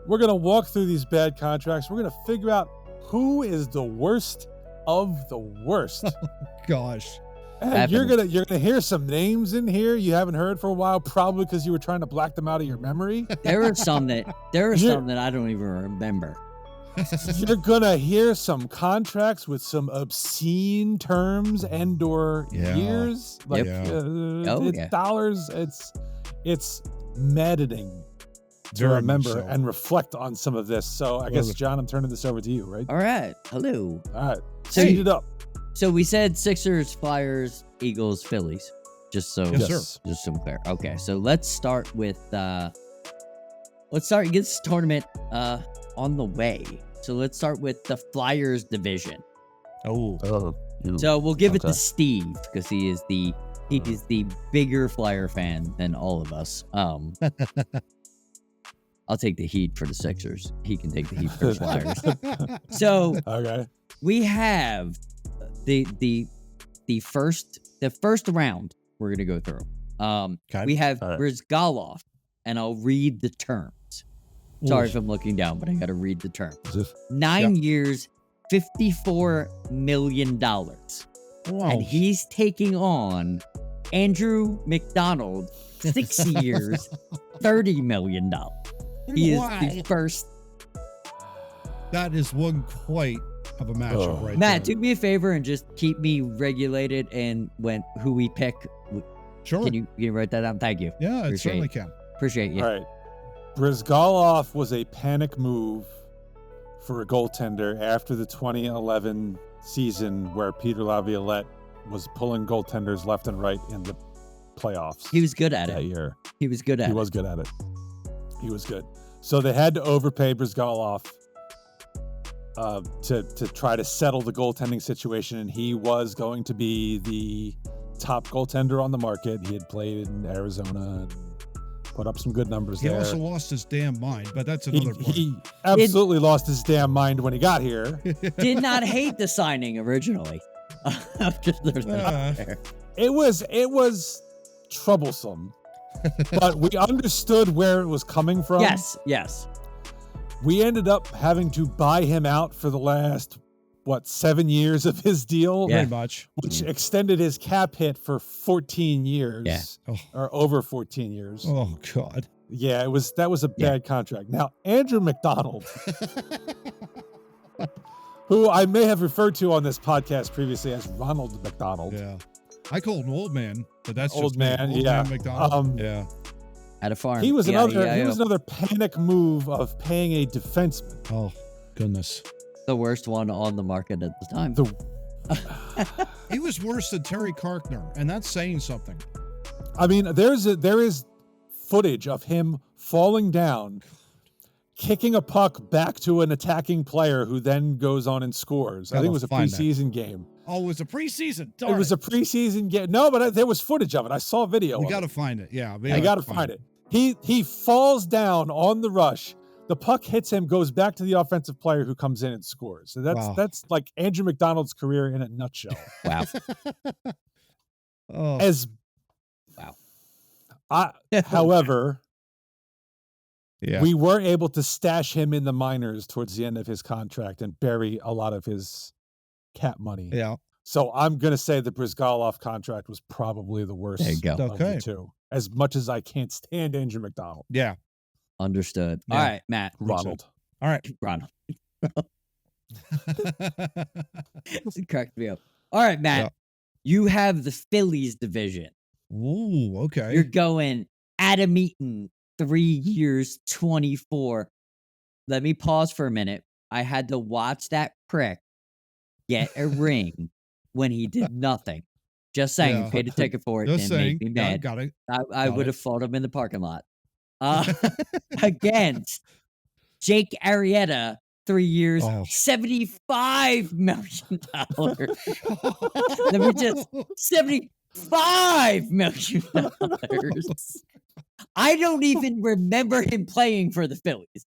We're going to walk through these bad contracts. We're going to figure out who is the worst of the worst. Gosh. And you're gonna hear some names in here you haven't heard for a while, probably because you were trying to black them out of your memory. There are some that I don't even remember. You're gonna hear some contracts with some obscene terms and/or years, like dollars. It's maddening to remember and reflect on some of this. So I guess, John, I'm turning this over to you, right? All right. Hello. All right. Speed it up. So we said Sixers, Flyers, Eagles, Phillies. Just so clear. Okay, so let's start with get this tournament on the way. So let's start with the Flyers division. Oh. So we'll give it to Steve because he is the bigger Flyer fan than all of us. I'll take the heat for the Sixers. He can take the heat for the Flyers. So we have the first round we're gonna go through. We have Brizgalov, and I'll read the terms. Sorry if I'm looking down, but I gotta read the terms. 9 years, $54 million. Wow. And he's taking on Andrew McDonald, 6 years, $30 million. He is the first. That is one quite of a matchup right Matt, there. do me a favor and just keep me regulated and who we pick. Sure. Can you write that down? Thank you. Yeah, I certainly can. Appreciate you. All right. Brizgalov was a panic move for a goaltender after the 2011 season where Peter Laviolette was pulling goaltenders left and right in the playoffs. He was good at it that year. He was good at it. He was good at it. He was good. So they had to overpay Brizgalov to try to settle the goaltending situation, and he was going to be the top goaltender on the market. He had played in Arizona and put up some good numbers there. He also lost his damn mind, but that's another part. He absolutely lost his damn mind when he got here. Did not hate the signing originally. It was troublesome, but we understood where it was coming from. Yes. We ended up having to buy him out for the last 7 years of his deal, pretty much, which extended his cap hit for 14 years, or over 14 years. Oh God! Yeah, that was a bad contract. Now Andrew McDonald, who I may have referred to on this podcast previously as Ronald McDonald, I called him old man, but that's old just me. man. Old Yeah, man McDonald. Yeah. At a farm. He was another panic move of paying a defenseman. Oh goodness. The worst one on the market at the time. He was worse than Terry Karkner, and that's saying something. I mean, there is footage of him falling down, kicking a puck back to an attacking player who then goes on and scores. I think it was a preseason game. Oh, it was a preseason. It was a preseason game. No, but there was footage of it. I saw video. We got to find it. Yeah, I got to find it. He falls down on the rush. The puck hits him, goes back to the offensive player who comes in and scores. So that's like Andrew McDonald's career in a nutshell. Wow. However, yeah, we were able to stash him in the minors towards the end of his contract and bury a lot of his cap money. Yeah. So I'm going to say the Brizgalov contract was probably the worst of the two. As much as I can't stand Andrew McDonald. Yeah. Understood. Yeah. All right, Matt. Ronald. All right. Ronald. Cracked me up. All right, Matt. Yeah. You have the Phillies division. Ooh, okay. You're going Adam Eaton, 3 years, 24. Let me pause for a minute. I had to watch that prick get a ring when he did nothing. Just saying, paid a ticket for it and made me mad. Got it. I would have fought him in the parking lot. Against Jake Arrieta, 3 years, $75 million. Let me just $75 million. I don't even remember him playing for the Phillies.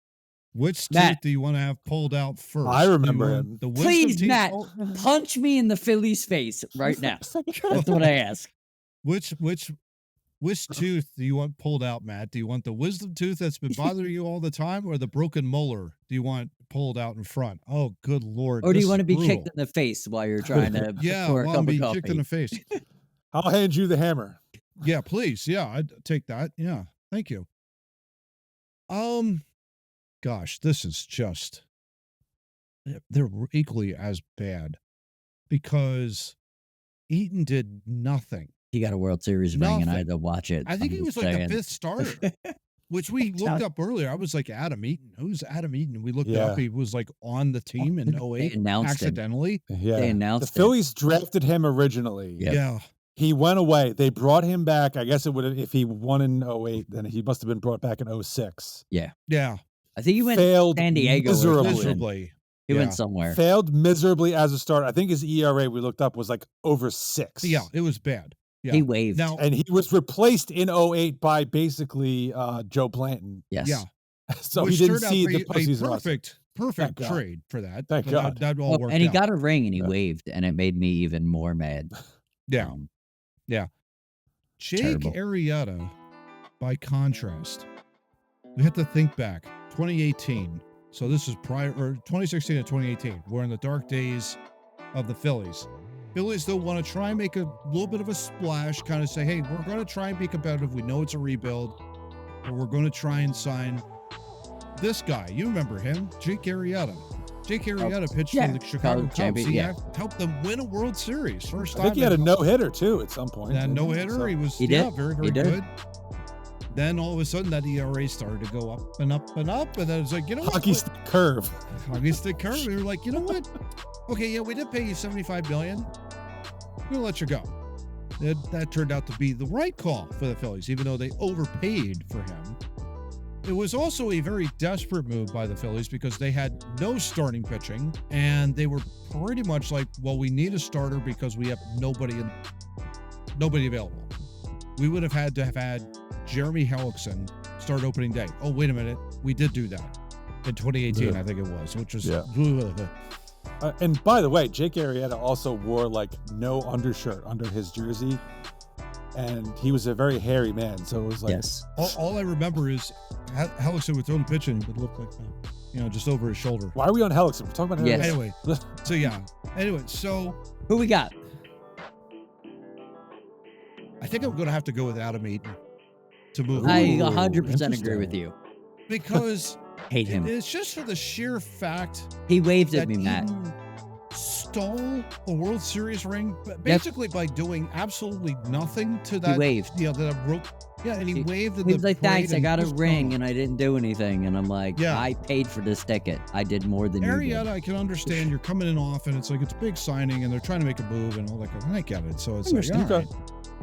Which tooth do you want to have pulled out first? I remember him. Please, Matt, punch me in the Phillies face right now. That's what I ask. Which tooth do you want pulled out, Matt? Do you want the wisdom tooth that's been bothering you all the time, or the broken molar do you want pulled out in front? Oh, good Lord. Or do you want to be kicked in the face while you're trying to pour a cup of coffee? Kicked in the face. I'll hand you the hammer. Yeah, please. Yeah, I'd take that. Yeah, thank you. Gosh, this is just, they're equally as bad because Eaton did nothing. He got a World Series ring and I had to watch it. I think he was like the fifth starter, which we looked up earlier. I was like, Adam Eaton. Who's Adam Eaton? We looked up. He was like on the team in 08 accidentally. Yeah. They announced the Phillies drafted him originally. Yep. Yeah. He went away. They brought him back. I guess it would have, if he won in 08, then he must have been brought back in 06. Yeah. Yeah. I think he went to San Diego. Miserably. He went somewhere. Failed miserably as a starter. I think his ERA we looked up was like over 6. Yeah, it was bad. Yeah. He waved. And he was replaced in 08 by basically Joe Blanton. Yes. Yeah. So he didn't see the postseason. Perfect trade for that. Thank God. That all worked out. And he got a ring and he waved, and it made me even more mad. Yeah. Jake Arrieta, by contrast, we have to think back. 2018. So this is 2016 to 2018. We're in the dark days of the Phillies. Phillies though want to try and make a little bit of a splash, kind of say, hey, we're going to try and be competitive. We know it's a rebuild, but we're going to try and sign this guy. You remember him, Jake Arrieta. Jake Arrieta pitched for the Chicago Cubs. He helped them win a World Series. First time. I think he had a no-hitter too at some point. That no-hitter, so. He was very, very good. Then all of a sudden that ERA started to go up and up and up. And then it's like, you know what? Hockey stick curve. Hockey stick curve. We were like, you know what? Okay, yeah, we did pay you $75 million. We're going to let you go. That turned out to be the right call for the Phillies, even though they overpaid for him. It was also a very desperate move by the Phillies because they had no starting pitching, and they were pretty much like, well, we need a starter because we have nobody available. We would have had to have had Jeremy Hellickson start opening day. Oh, wait a minute. We did do that in 2018, I think it was, which was... and by the way, Jake Arrieta also wore like no undershirt under his jersey, and he was a very hairy man, so it was like... Yes. All I remember is Hellickson would throw the pitch and it would look like that, just over his shoulder. Why are we on Hellickson? We're talking about Hellickson. Anyway, so... Who we got? I think I'm going to have to go with Adam Eaton to move. I 100% agree with you. Because hate him. It's just for the sheer fact he waved at me, Matt. stole the World Series ring basically by doing absolutely nothing to that. He waved. And he waved. He was like, "Thanks, I got a ring and I didn't do anything." And I'm like, "I paid for this ticket. I did more than you did." I can understand you're coming in off, and it's like it's a big signing, and they're trying to make a move and all that. I get it. So it's like, all right.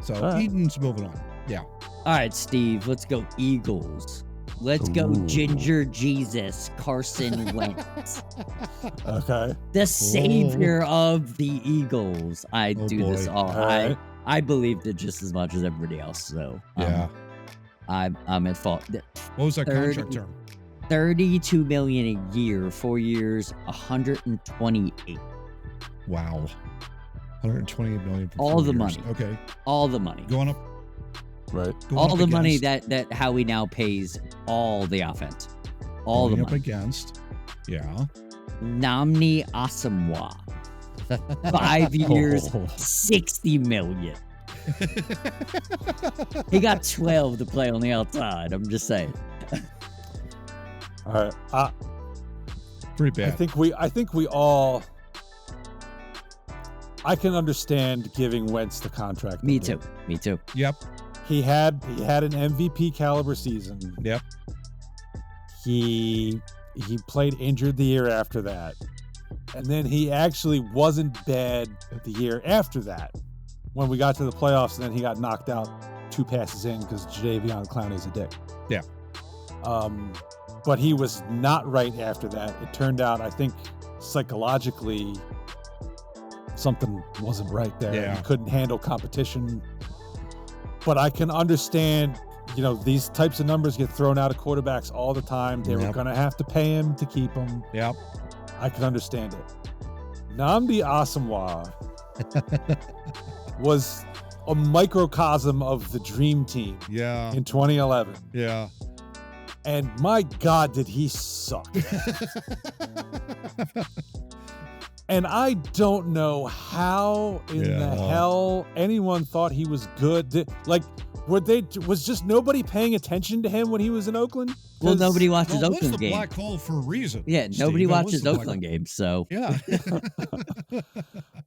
So Eden's moving on. Yeah. All right, Steve. Let's go Eagles. Let's go Ginger Jesus, Carson Wentz. Okay. The savior of the Eagles. I do this all. Right. I believed it just as much as everybody else. So I'm at fault. What was that contract term? $32 million a year, 4 years, 128. Wow. 128 million. For all the years. Money. Okay. All the money. Going up. Right. All the money that Howie now pays all the offense. All the money. Up against. Yeah. Namni Asamoah. 5 years, $60 million. He got 12 to play on the outside. I'm just saying. All right. Pretty bad. I think we all. I can understand giving Wentz the contract. Me too. Yep. He had an MVP caliber season. Yep. He played injured the year after that. And then he actually wasn't bad the year after that. When we got to the playoffs, and then he got knocked out 2 passes in because Jadeveon Clowney's a dick. Yeah. But he was not right after that. It turned out, I think, psychologically, something wasn't right there. Yeah. He couldn't handle competition. But I can understand, these types of numbers get thrown out of quarterbacks all the time. They were going to have to pay him to keep him. Yep. I can understand it. Nnamdi Asamoah was a microcosm of the dream team in 2011. Yeah. And my God, did he suck. And I don't know how in the hell anyone thought he was good. Was just nobody paying attention to him when he was in Oakland? Well, nobody watches Oakland games. Black hole for a reason. Yeah, nobody watches Oakland games, so yeah.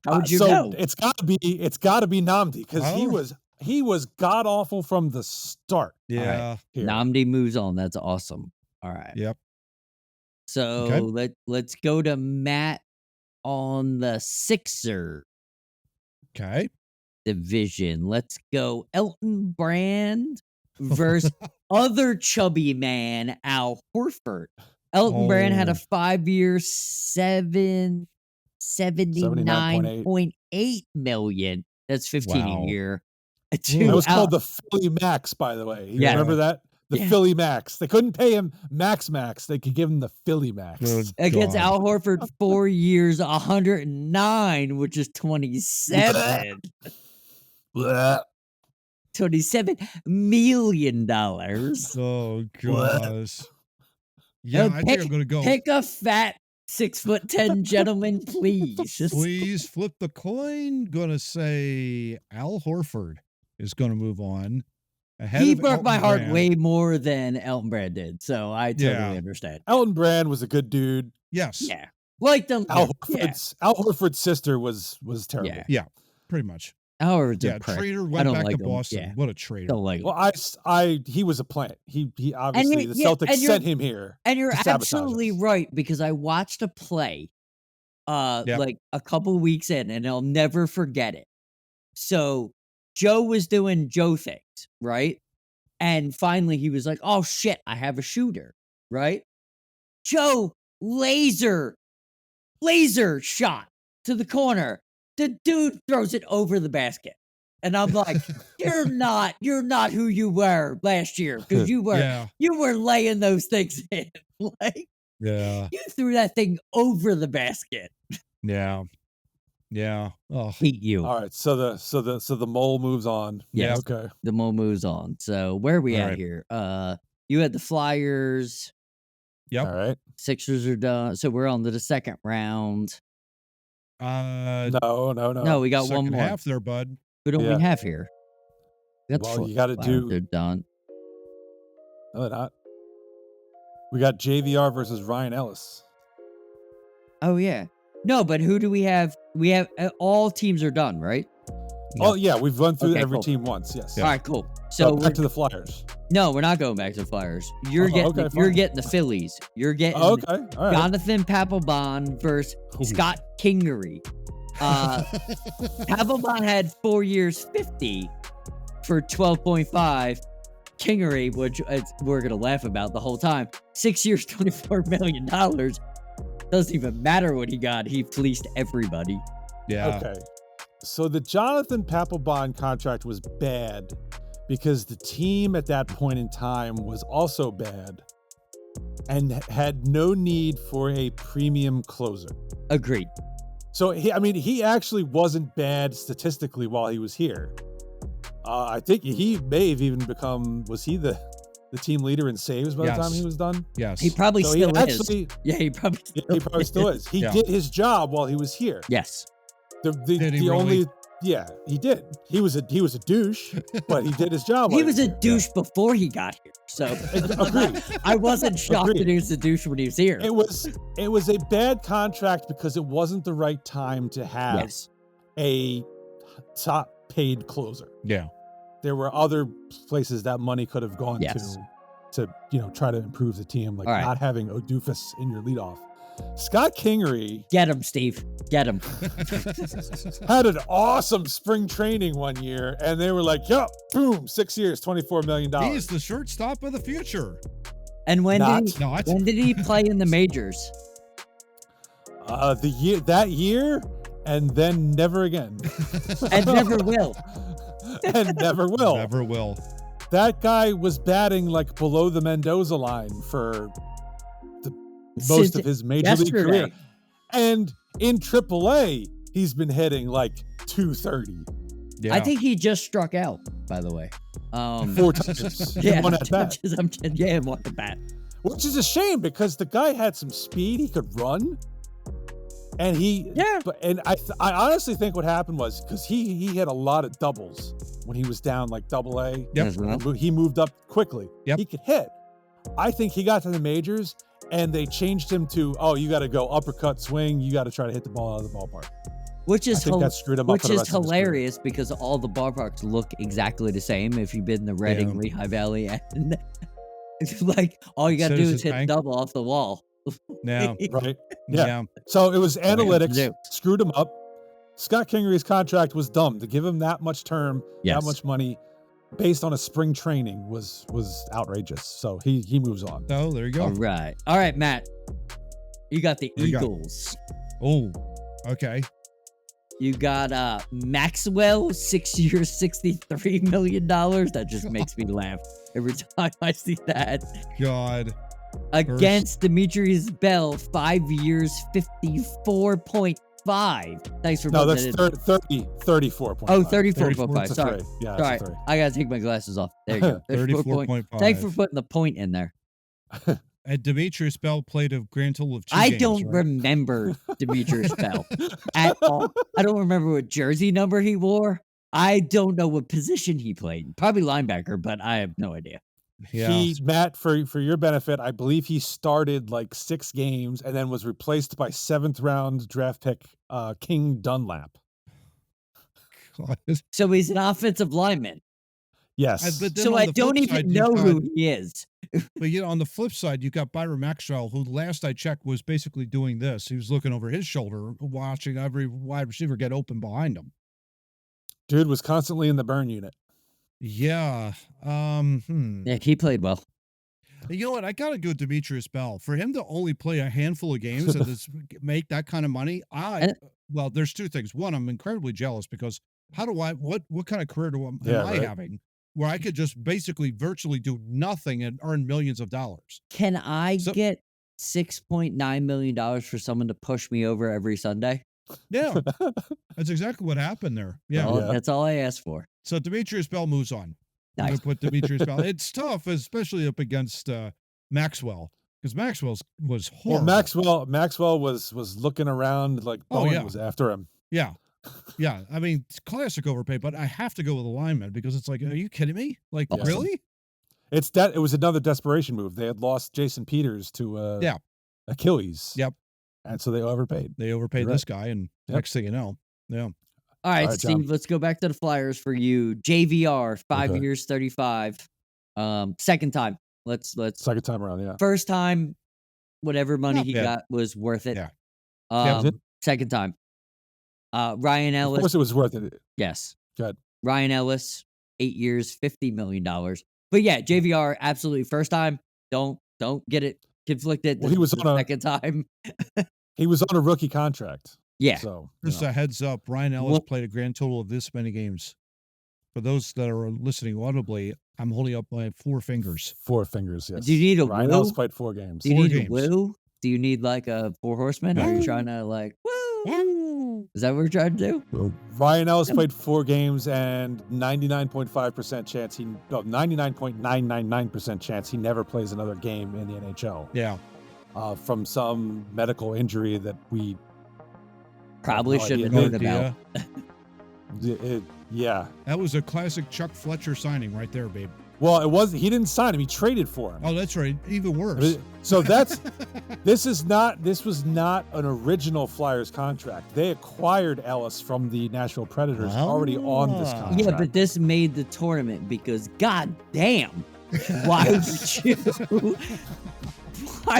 How would you know? It's got to be Nnamdi because he was god awful from the start. Yeah. Nnamdi moves on. That's awesome. All right. Yep. So let's go to Matt on the Sixer division. Let's go Elton Brand versus other chubby man, Al Horford. Elton Brand had a 5-year, $79.8 million. That's 15 a year. That was called the Philly Max, by the way. You remember that? The Philly Max. They couldn't pay him Max. They could give him the Philly Max. Against Al Horford, 4 years, 109, which is 27. $27 million. Oh gosh. Yeah, I think I'm gonna go. Pick a fat 6'10" gentleman, please. Please flip the coin. Gonna say Al Horford is gonna move on. He broke my heart way more than Elton Brand did, so I totally understand. Elton Brand was a good dude. Yes. Yeah. Liked him. Al Horford's sister was terrible. Yeah, pretty much. Al Horford's a prick. Traitor went back to Boston. Yeah. What a traitor. Don't like him. Well, he was a plant. He obviously, the Celtics sent him here. And you're absolutely right, because I watched a play like a couple weeks in, and I'll never forget it. So Joe was doing Joe things, right? And finally he was like, oh shit, I have a shooter, right? Joe, laser shot to the corner. The dude throws it over the basket. And I'm like, you're not who you were last year, because you were laying those things in. You threw that thing over the basket. Yeah. Oh, hate you. All right. So the mole moves on. Yeah. Okay. The mole moves on. So where are we at here? You had the Flyers. Yep. All right. Sixers are done. So we're on to the second round. No. We got one more half there, bud. Who don't we have here? You got to do. They're done. No, they're not. We got JVR versus Ryan Ellis. Oh yeah. No, but who do we have we have all teams are done, right? Oh yeah, we've run through every team once. Yes. All right, cool. So back to the Flyers. No, we're not going back to the Flyers. You're getting the Phillies. You're getting all right. Jonathan Papelbon versus Scott Kingery. Papelbon had 4 years, 50 for 12.5. Kingery, which we're gonna laugh about the whole time, 6 years, $24 million. Doesn't even matter what he got. He fleeced everybody. Yeah. Okay. So the Jonathan Papelbon contract was bad because the team at that point in time was also bad and had no need for a premium closer. Agreed. So he actually wasn't bad statistically while he was here. I think he may have even become, was he the team leader in saves by the time he was done? Yes. He probably still is. Yeah, he probably still is. He did his job while he was here. Yes. He did. He was a douche, but he did his job. He was a douche before he got here. So agreed. I wasn't shocked that he was a douche when he was here. It was a bad contract because it wasn't the right time to have a top paid closer. Yeah. There were other places that money could have gone to try to improve the team, like not having a doofus in your leadoff. Scott Kingery. Get him, Steve. Get him. Had an awesome spring training one year, and they were like, yup, boom, 6 years, $24 million. He's the shortstop of the future. And when did he play in the majors? That year, and then never again. And never will. And never will. Never will. That guy was batting like below the Mendoza line for most of his major league career. And in AAA, he's been hitting like 230. Yeah. I think he just struck out, by the way. 4 times. One at bat. One at bat. Which is a shame because the guy had some speed. He could run. And I honestly think what happened was because he had a lot of doubles when he was down like AA. Yep. He moved up quickly. Yep. He could hit. I think he got to the majors and they changed him to, you got to go uppercut swing. You got to try to hit the ball out of the ballpark. Which is that screwed him up for the rest hilarious because all the ballparks look exactly the same. If you've been in the Reading, Lehigh Valley, and it's like all you got to do is hit double off the wall. Yeah. Right. Yeah. So it was analytics screwed him up. Scott Kingery's contract was dumb. To give him that much term, that much money, based on a spring training was outrageous. So he moves on. Oh, there you go. All right, Matt. You got the Eagles. Oh, okay. You got Maxwell, 6 years, $63 million. That just makes me laugh every time I see that. God. Against Demetrius Bell, 5 years, 54.5. Thanks for putting that in. 34.5. Oh, 34.5. Sorry. Yeah, sorry. I got to take my glasses off. There you go. 34.5. Thanks for putting the point in there. And Demetrius Bell played a grand total of 2 I games, don't remember Demetrius Bell at all. I don't remember what jersey number he wore. I don't know what position he played. Probably linebacker, but I have no idea. Yeah. Matt, for your benefit, I believe he started like 6 games and then was replaced by 7th round draft pick King Dunlap. God. So he's an offensive lineman. Yes. So I don't even know who he is. But on the flip side, you got Byron Maxwell, who last I checked was basically doing this. He was looking over his shoulder, watching every wide receiver get open behind him. Dude was constantly in the burn unit. Yeah. Yeah, he played well. You know what? I got to go Demetrius Bell. For him to only play a handful of games and make that kind of money, well, there's 2 things. One, I'm incredibly jealous because what kind of career am I having where I could just basically virtually do nothing and earn millions of dollars? Can I get $6.9 million for someone to push me over every Sunday? Yeah. That's exactly what happened there. Yeah. That's all I asked for. So Demetrius Bell moves on. Nice. I'm going to put Demetrius Bell. It's tough, especially up against Maxwell, because Maxwell was horrible. Well, Maxwell was looking around like Bowen was after him. Yeah. Yeah. I mean, it's classic overpay, but I have to go with a lineman because it's like, are you kidding me? Like, really? It was another desperation move. They had lost Jason Peters to Achilles. Yep. And so they overpaid. They overpaid this guy, and next thing you know, All right, Steve, John. Let's go back to the Flyers for you. JVR, 5 years, 35. Second time. Let's second time around, yeah. First time, whatever money he got was worth it. Yeah. Second time. Ryan Ellis. Of course it was worth it. Yes. Good. Ryan Ellis, 8 years, $50 million. But yeah, JVR, absolutely. First time, don't get it conflicted. Well, he was on a second time. He was on a rookie contract. Yeah. So just a heads up, Ryan Ellis played a grand total of this many games. For those that are listening audibly, I'm holding up my 4 fingers. 4 fingers, yes. Do you need a Ryan Ellis played 4 games. Do you need a woo? Do you need like a 4 horsemen? Are you trying to like woo? Is that what we're trying to do? Ryan Ellis played 4 games and 99.5% chance 99.999% chance he never plays another game in the NHL. Yeah. From some medical injury that we probably should have known about. Yeah. That was a classic Chuck Fletcher signing right there, babe. Well, it wasn't. He didn't sign him. He traded for him. Oh, that's right. Even worse. So this was not an original Flyers contract. They acquired Ellis from the Nashville Predators already on this contract. Yeah, but this made the tournament because god damn, why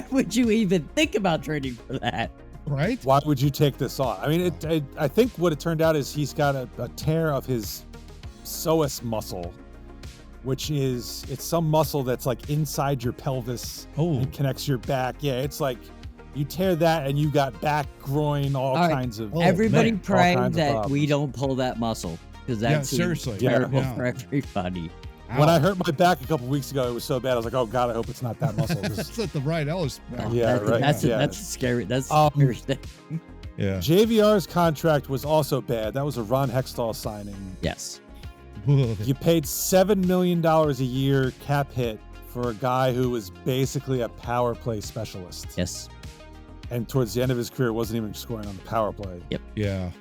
would you even think about trading for that? Right? Why would you take this on? I mean, I think what it turned out is he's got a tear of his psoas muscle, which is, it's some muscle that's like inside your pelvis. Oh. It connects your back. Yeah, it's like you tear that and you got back, groin, all kinds of. Everybody pray that we don't pull that muscle because that's seriously terrible for everybody. Ow. When I hurt my back a couple weeks ago, it was so bad. I was like, "Oh God, I hope it's not that muscle." That's not the Ryan Ellis. That's scary. That's a scary thing. Yeah. JVR's contract was also bad. That was a Ron Hextall signing. Yes. You paid $7 million a year cap hit for a guy who was basically a power play specialist. Yes. And towards the end of his career, wasn't even scoring on the power play. Yep. Yeah.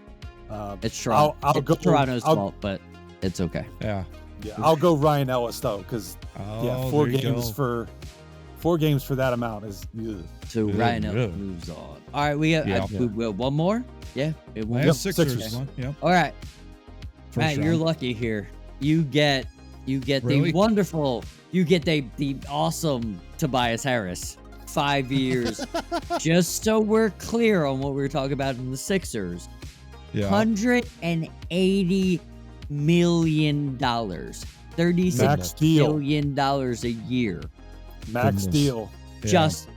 It's Toronto. It's Toronto's fault, but it's okay. Yeah. Yeah, I'll go Ryan Ellis though, because 4 games for 4 games for that amount is. Ugh. So Ryan Ellis moves on. All right, we have one more. Yeah, Sixers. One. Yep. All right, Matt, you're lucky here. You get the wonderful. You get the awesome Tobias Harris. 5 years. Just so we're clear on what we were talking about in the Sixers. Yeah. $180 million. $36 billion a year. Max deal. Just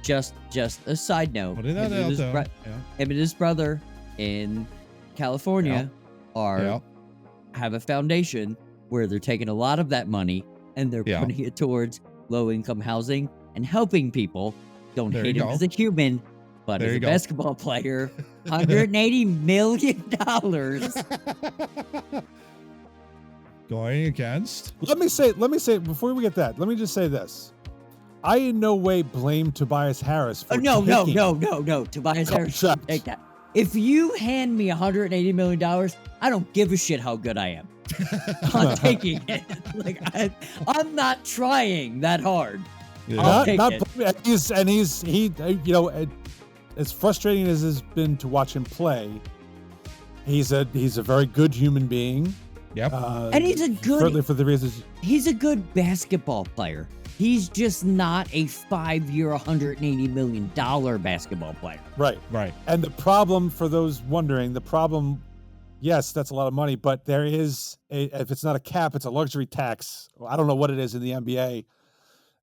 a side note. Him and his brother in California have a foundation where they're taking a lot of that money and they're putting it towards low-income housing and helping people. Don't hate him as a human, but as a basketball player, $180 million. Going against. Let me say before we get that, let me just say this. I in no way blame Tobias Harris for no. Tobias Harris should take that. If you hand me $180 million, I don't give a shit how good I am. I'm taking it. Like I'm not trying that hard. Yeah. I'll take it. He's you know, as frustrating as it's been to watch him play, he's a very good human being. Yep. And he's a good for the reasons. He's a good basketball player. He's just not a 5-year, $180 million basketball player. Right. And the problem, for those wondering, yes, that's a lot of money, but there is if it's not a cap, it's a luxury tax. I don't know what it is in the NBA.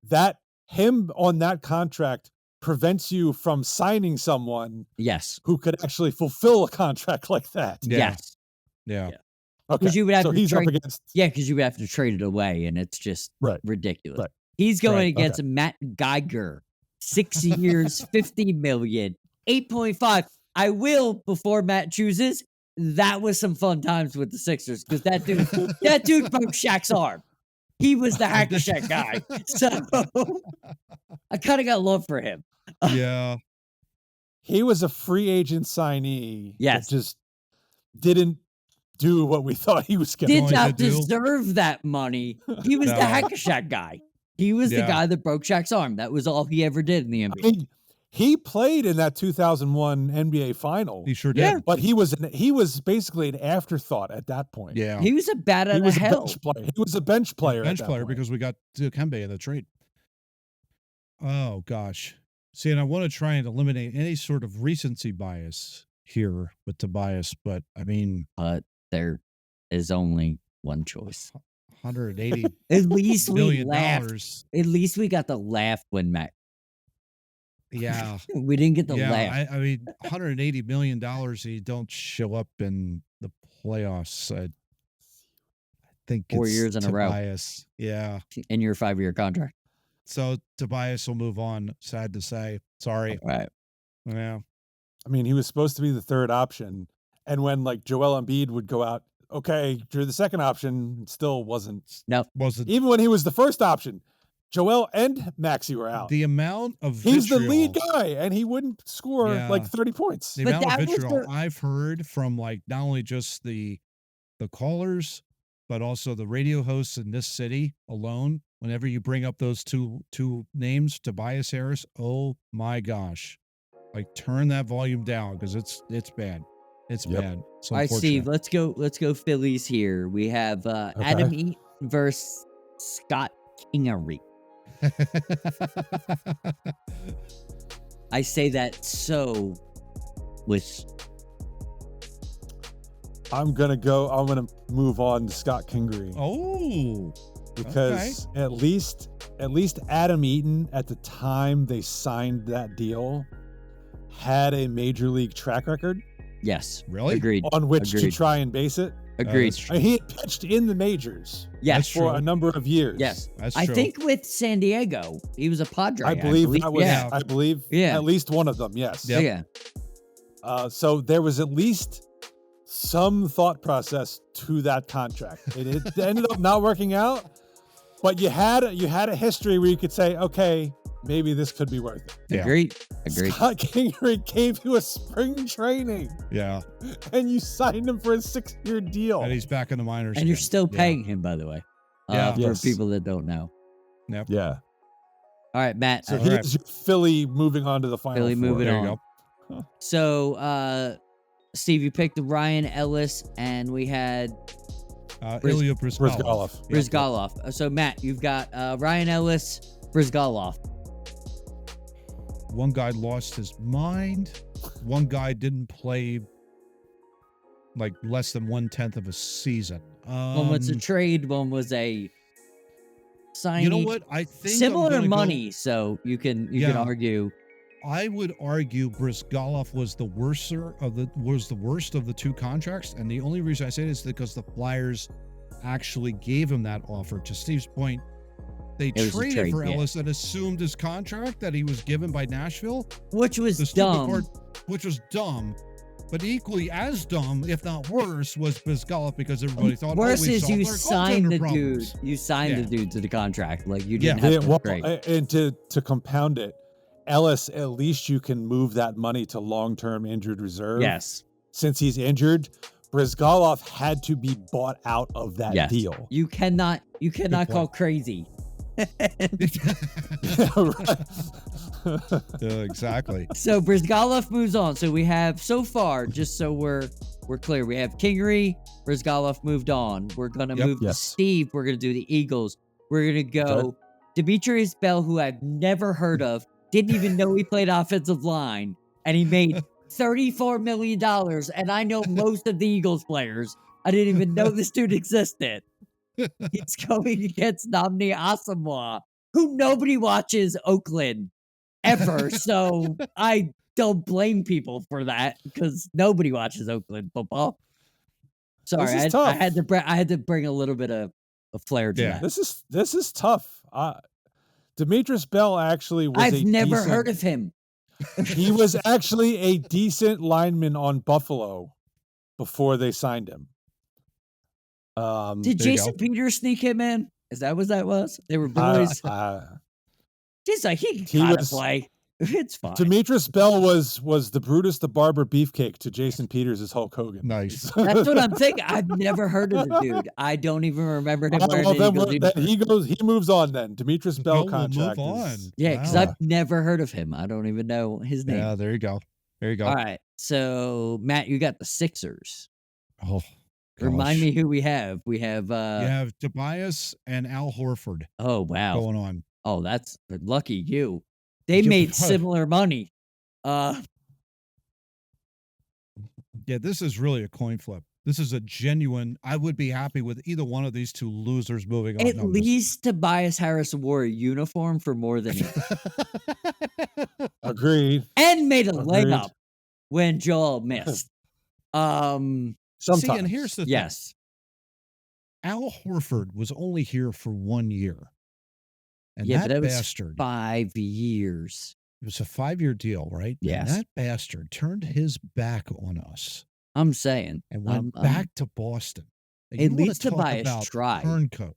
That him on that contract prevents you from signing someone who could actually fulfill a contract like that. Yeah. Okay. Because you would have so to he's trade, up against. Yeah, because you would have to trade it away, and it's just ridiculous. Right. He's going against Matt Geiger, 6 years, $50 million, 8.5. I will, before Matt chooses. That was some fun times with the Sixers because that dude broke Shaq's arm. He was the hack-a-Shaq guy. So I kind of got love for him. Yeah. He was a free agent signee. Yes. That just didn't do what we thought he was going to do. Did not deserve that money. He was the hack-a-Shaq guy. He was the guy that broke Shaq's arm. That was all he ever did in the NBA. He played in that 2001 NBA final. He sure did. Yeah. But he was basically an afterthought at that point. Yeah. He was a bat out of hell. Bench player. He was a bench player. Bench player because we got Kembe in the trade. Oh, gosh. See, and I want to try and eliminate any sort of recency bias here with Tobias, but I mean... But there is only one choice. $180 At least we million. laughed. At least we got the laugh when Matt. Yeah. We didn't get the laugh. I mean, $180 million, you don't show up in the playoffs. I think 4 years in Tobias. a row. Yeah. In your 5-year contract. So Tobias will move on. Sad to say. Sorry. All right. Yeah. I mean, he was supposed to be the third option. And when like Joel Embiid would go out, okay, you're the second option, still wasn't. No. Wasn't. Even when he was the first option, Joel and Maxey were out. The amount of He's the lead guy, and he wouldn't score like 30 points. The amount of vitriol I've heard from like not only just the callers, but also the radio hosts in this city alone. Whenever you bring up those two names, Tobias Harris, oh my gosh, like turn that volume down because it's bad. It's bad. So all right, Steve, let's go Phillies here. We have Adam Eaton versus Scott Kingery. I say that so with. I'm gonna move on to Scott Kingery. Oh, because at least Adam Eaton at the time they signed that deal had a major league track record. Yes, really. Agreed. On which to try and base it. Agreed. He had pitched in the majors. Yes, for a number of years. Yes, that's true. I think with San Diego, he was a Padre. I believe that was. Yeah. I believe. Yeah. At least one of them. Yes. Yep. Yeah. So there was at least some thought process to that contract. It ended up not working out, but you had a history where you could say, okay, maybe this could be worth it. Yeah. Agreed. Scott Kingery came to a spring training. Yeah. And you signed him for a 6-year deal. And he's back in the minors. And you're still paying him, by the way. For people that don't know. Yep. Yeah. All right, Matt. So here's your Philly moving on to the final. Philly four. moving There on. you go. So, Steve, you picked Ryan Ellis, and we had Ilya Brizgalov. Brizgalov. So, Matt, you've got Ryan Ellis, Brizgalov. One guy lost his mind. One guy didn't play like less than 1/10 of a season. One was a trade. One was a signing. You know what? I think similar money. So you can argue. I would argue Brizgalov was the worst of the two contracts, and the only reason I say this is because the Flyers actually gave him that offer. To Steve's point, they traded for Ellis and assumed his contract that he was given by Nashville, which was dumb. Which was dumb. But equally as dumb, if not worse, was Brizgalov because everybody thought worse is you signed the dude. You signed the dude to the contract. Like you didn't have to trade. And to compound it, Ellis, at least you can move that money to long-term injured reserve. Yes. Since he's injured, Brizgalov had to be bought out of that deal. You cannot call crazy. Exactly. So Brizgalov moves on. So we have so far, just so we're clear, we have Kingery, Brizgalov moved on. We're gonna move to Steve. We're gonna do the Eagles. We're gonna go Demetrius Bell, who I've never heard of, didn't even know he played offensive line, and he made $34 million. And I know most of the Eagles players. I didn't even know this dude existed. He's going against Nnamdi Asomugha, who nobody watches Oakland ever. So I don't blame people for that because nobody watches Oakland football. Sorry, I had to bring a little bit of flair to that. This is tough. Demetrius Bell actually was. I've never heard of him. He was actually a decent lineman on Buffalo before they signed him. Did Jason Peters sneak him in? Is that what that was? They were boys. He's like, he gotta play. It's fine. Demetrius Bell was the Brutus the Barber beefcake to Jason Peters' Hulk Hogan. Nice. That's what I'm thinking. I've never heard of the dude. I don't even remember him wearing he moves on then. Demetrius Bell contract. Move on. Yeah, because I've never heard of him. I don't even know his name. Yeah, there you go. There you go. All right. So, Matt, you got the Sixers. Oh, remind me who we have. We have you have Tobias and Al Horford. Oh, wow. Going on. Oh, that's lucky you. They made similar money. Yeah, this is really a coin flip. This is a genuine. I would be happy with either one of these two losers moving on. At least Tobias Harris wore a uniform for more than he Agreed. And made a layup when Joel missed. Sometimes. See, and here's the thing. Yes. Al Horford was only here for 1 year. And yeah, that was bastard. 5 years. It was a 5-year deal, right? Yes. And that bastard turned his back on us. I'm saying. And went back to Boston. And at least Tobias tried. Turncoat.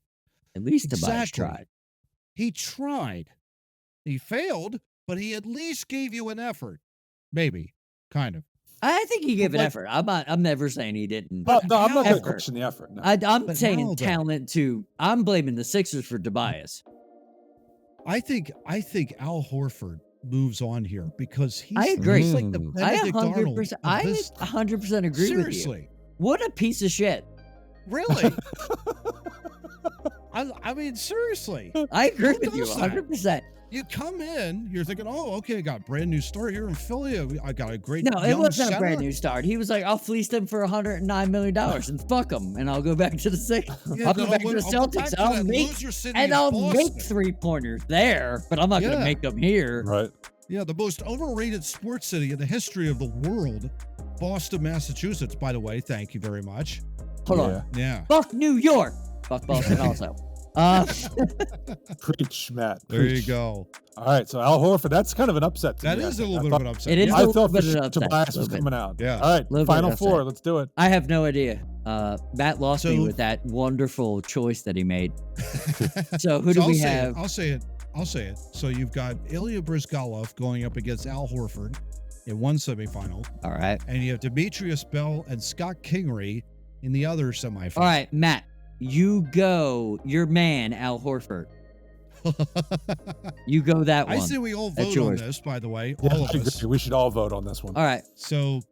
At least Tobias tried. He tried. He failed, but he at least gave you an effort. Maybe. Kind of. I think he gave an effort. I'm never saying he didn't. No, I'm not going to question the effort. No. I'm saying talent too. I'm blaming the Sixers for Tobias. I think Al Horford moves on here because he's, I agree. He's like the Benedict Arnold. I 100% agree with you. Seriously. What a piece of shit. Really? I mean, seriously. I agree with you 100%. You come in, you're thinking, oh, okay, I got a brand new start here in Philly. I got a great No, it wasn't center. a brand new start. He was like, I'll fleece them for $109 million and fuck them, and I'll go back to the Sixers. I'll go back to the Celtics. I'll make 3-pointers there, but I'm not going to make them here. Right. Yeah, the most overrated sports city in the history of the world, Boston, Massachusetts, by the way. Thank you very much. Hold on. Yeah. Fuck New York. Fuck Boston also. Preach, Matt. There you go. All right, so Al Horford, that's kind of an upset. That is a little bit of an upset. It is. I thought Tobias was coming out. Yeah. All right, final four. Let's do it. I have no idea. Matt lost me with that wonderful choice that he made. So who do we have? I'll say it. So you've got Ilya Brizgalov going up against Al Horford in one semifinal. All right. And you have Demetrius Bell and Scott Kingery in the other semifinal. All right, Matt. You go, your man, Al Horford. You go that one. I say we all vote on this, by the way. All of us. We should all vote on this one. All right. So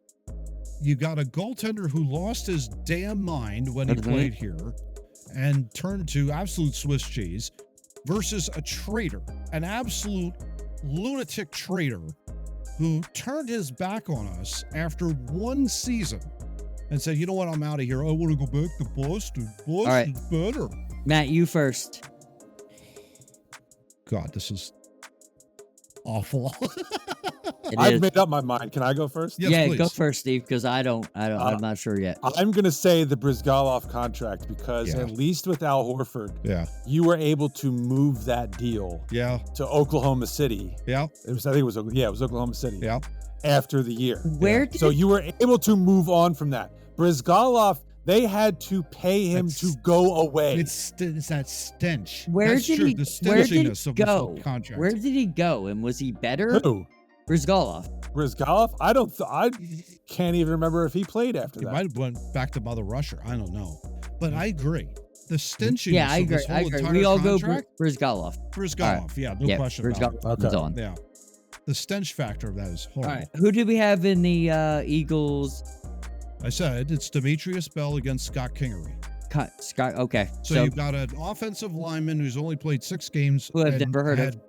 you got a goaltender who lost his damn mind when he played here and turned to absolute Swiss cheese versus a traitor, an absolute lunatic traitor who turned his back on us after one season and said, you know what, I'm out of here. I want to go back to Boston. Boston's better. Matt, you first. God, this is awful. I've made up my mind. Can I go first? Yes, yeah, please. Go first, Steve, because I'm not sure yet. I'm going to say the Brizgalov contract because at least with Al Horford, you were able to move that deal to Oklahoma City. Yeah. I think it was Oklahoma City. Yeah. After the year. So you were able to move on from that. Brizgalov, they had to pay him to go away. It's that stench. Where did he go? Contract. Where did he go? And was he better? Who? Brizgalov. I can't even remember if he played after that. He might have went back to Mother Russia. I don't know. But I agree. The stenchiness I agree. of this whole entire We all contract, go Brizgalov. Brizgalov, no question about it. Okay. On. Yeah. The stench factor of that is horrible. All right. Who do we have in the Eagles? I said it's Demetrius Bell against Scott Kingery. Scott, okay. So you've got an offensive lineman who's only played 6 games. Who I've never heard of.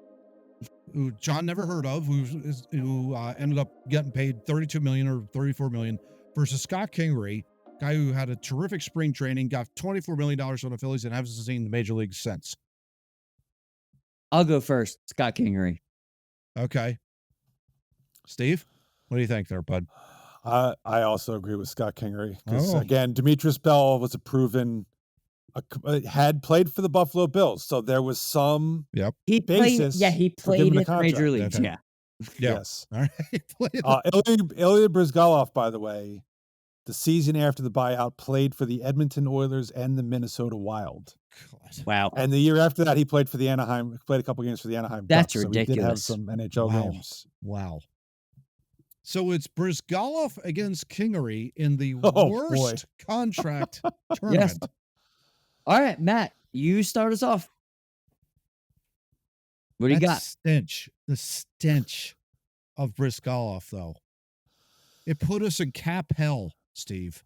Who John never heard of, who ended up getting paid $32 million or $34 million, versus Scott Kingery, guy who had a terrific spring training, got $24 million on the Phillies and hasn't seen the major leagues since. I'll go first. Scott Kingery. Okay. Steve, what do you think there, bud? I also agree with Scott Kingery because again, Demetrius Bell was had played for the Buffalo Bills, so there was some basis. He played in the major leagues. Okay. Yes. All right. Ilya Brizgalov, by the way, the season after the buyout, played for the Edmonton Oilers and the Minnesota Wild. God. Wow. And the year after that, he played for the played a couple games for the Anaheim That's Ducks. ridiculous. So he did have some NHL games. Wow. So it's Brizgalov against Kingery in the worst contract tournament. Yes. All right, Matt, you start us off. What do you got? The stench of Brizgalov, though. It put us in cap hell, Steve.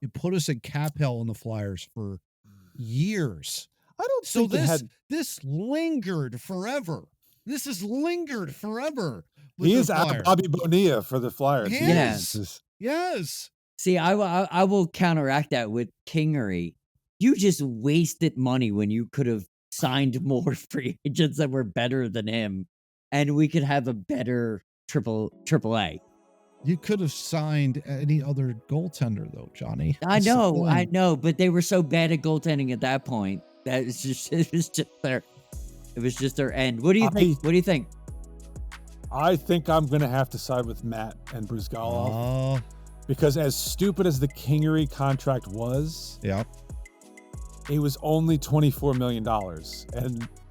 It put us in cap hell in the Flyers for years. I don't think this lingered forever. This has lingered forever. He is out Bobby Bonilla for the Flyers. Yes. See, I will counteract that with Kingery. You just wasted money when you could have signed more free agents that were better than him, and we could have a better triple-A. You could have signed any other goaltender, though, Johnny. I know, but they were so bad at goaltending at that point that it was just their end. What do you think? What do you think? I think I'm going to have to side with Matt and Brizgalov because as stupid as the Kingery contract was, it was only $24 million,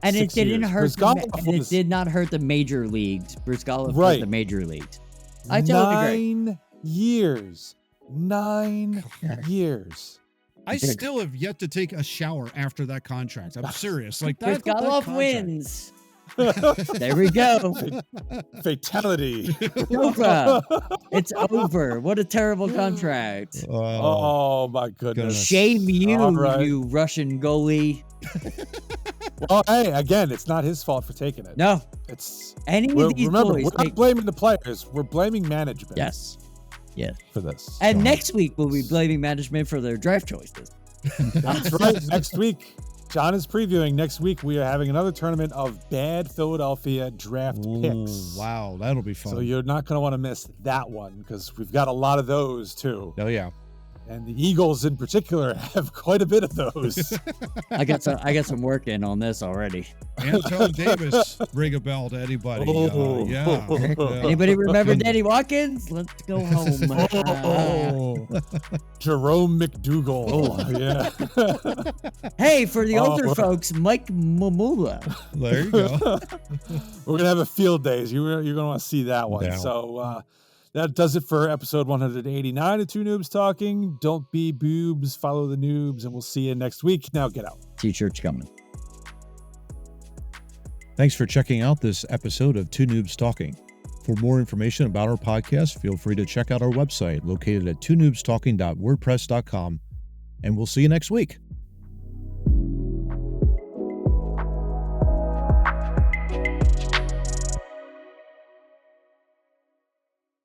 and it didn't hurt. It did not hurt the major leagues. Brizgalov hurt the major leagues. I totally agree. 9 years. 9 years. I still have yet to take a shower after that contract. I'm serious. Like that. Brizgalov wins. There we go. Fatality. It's over. What a terrible contract. Oh my goodness. Shame you, you Russian goalie. Well, hey, again, it's not his fault for taking it. No. It's remember, we're not blaming the players. We're blaming management. Yes. For this. And next week we'll be blaming management for their draft choices. That's right. Next week. John is previewing. Next week, we are having another tournament of bad Philadelphia draft picks. Wow, that'll be fun. So you're not going to want to miss that one because we've got a lot of those too. Oh, yeah. And the Eagles in particular have quite a bit of those. I got some work in on this already. Anton Davis, ring a bell to anybody. Anybody remember Danny Watkins? Let's go home. Jerome McDougal. Yeah. Hey, for the older folks, Mike Mamula. There you go. We're gonna have a field days. You're gonna want to see that one. Yeah. So that does it for episode 189 of Two Noobs Talking. Don't be boobs, follow the noobs, and we'll see you next week. Now get out. T-shirts coming. Thanks for checking out this episode of Two Noobs Talking. For more information about our podcast, feel free to check out our website located at twonoobstalking.wordpress.com, and we'll see you next week.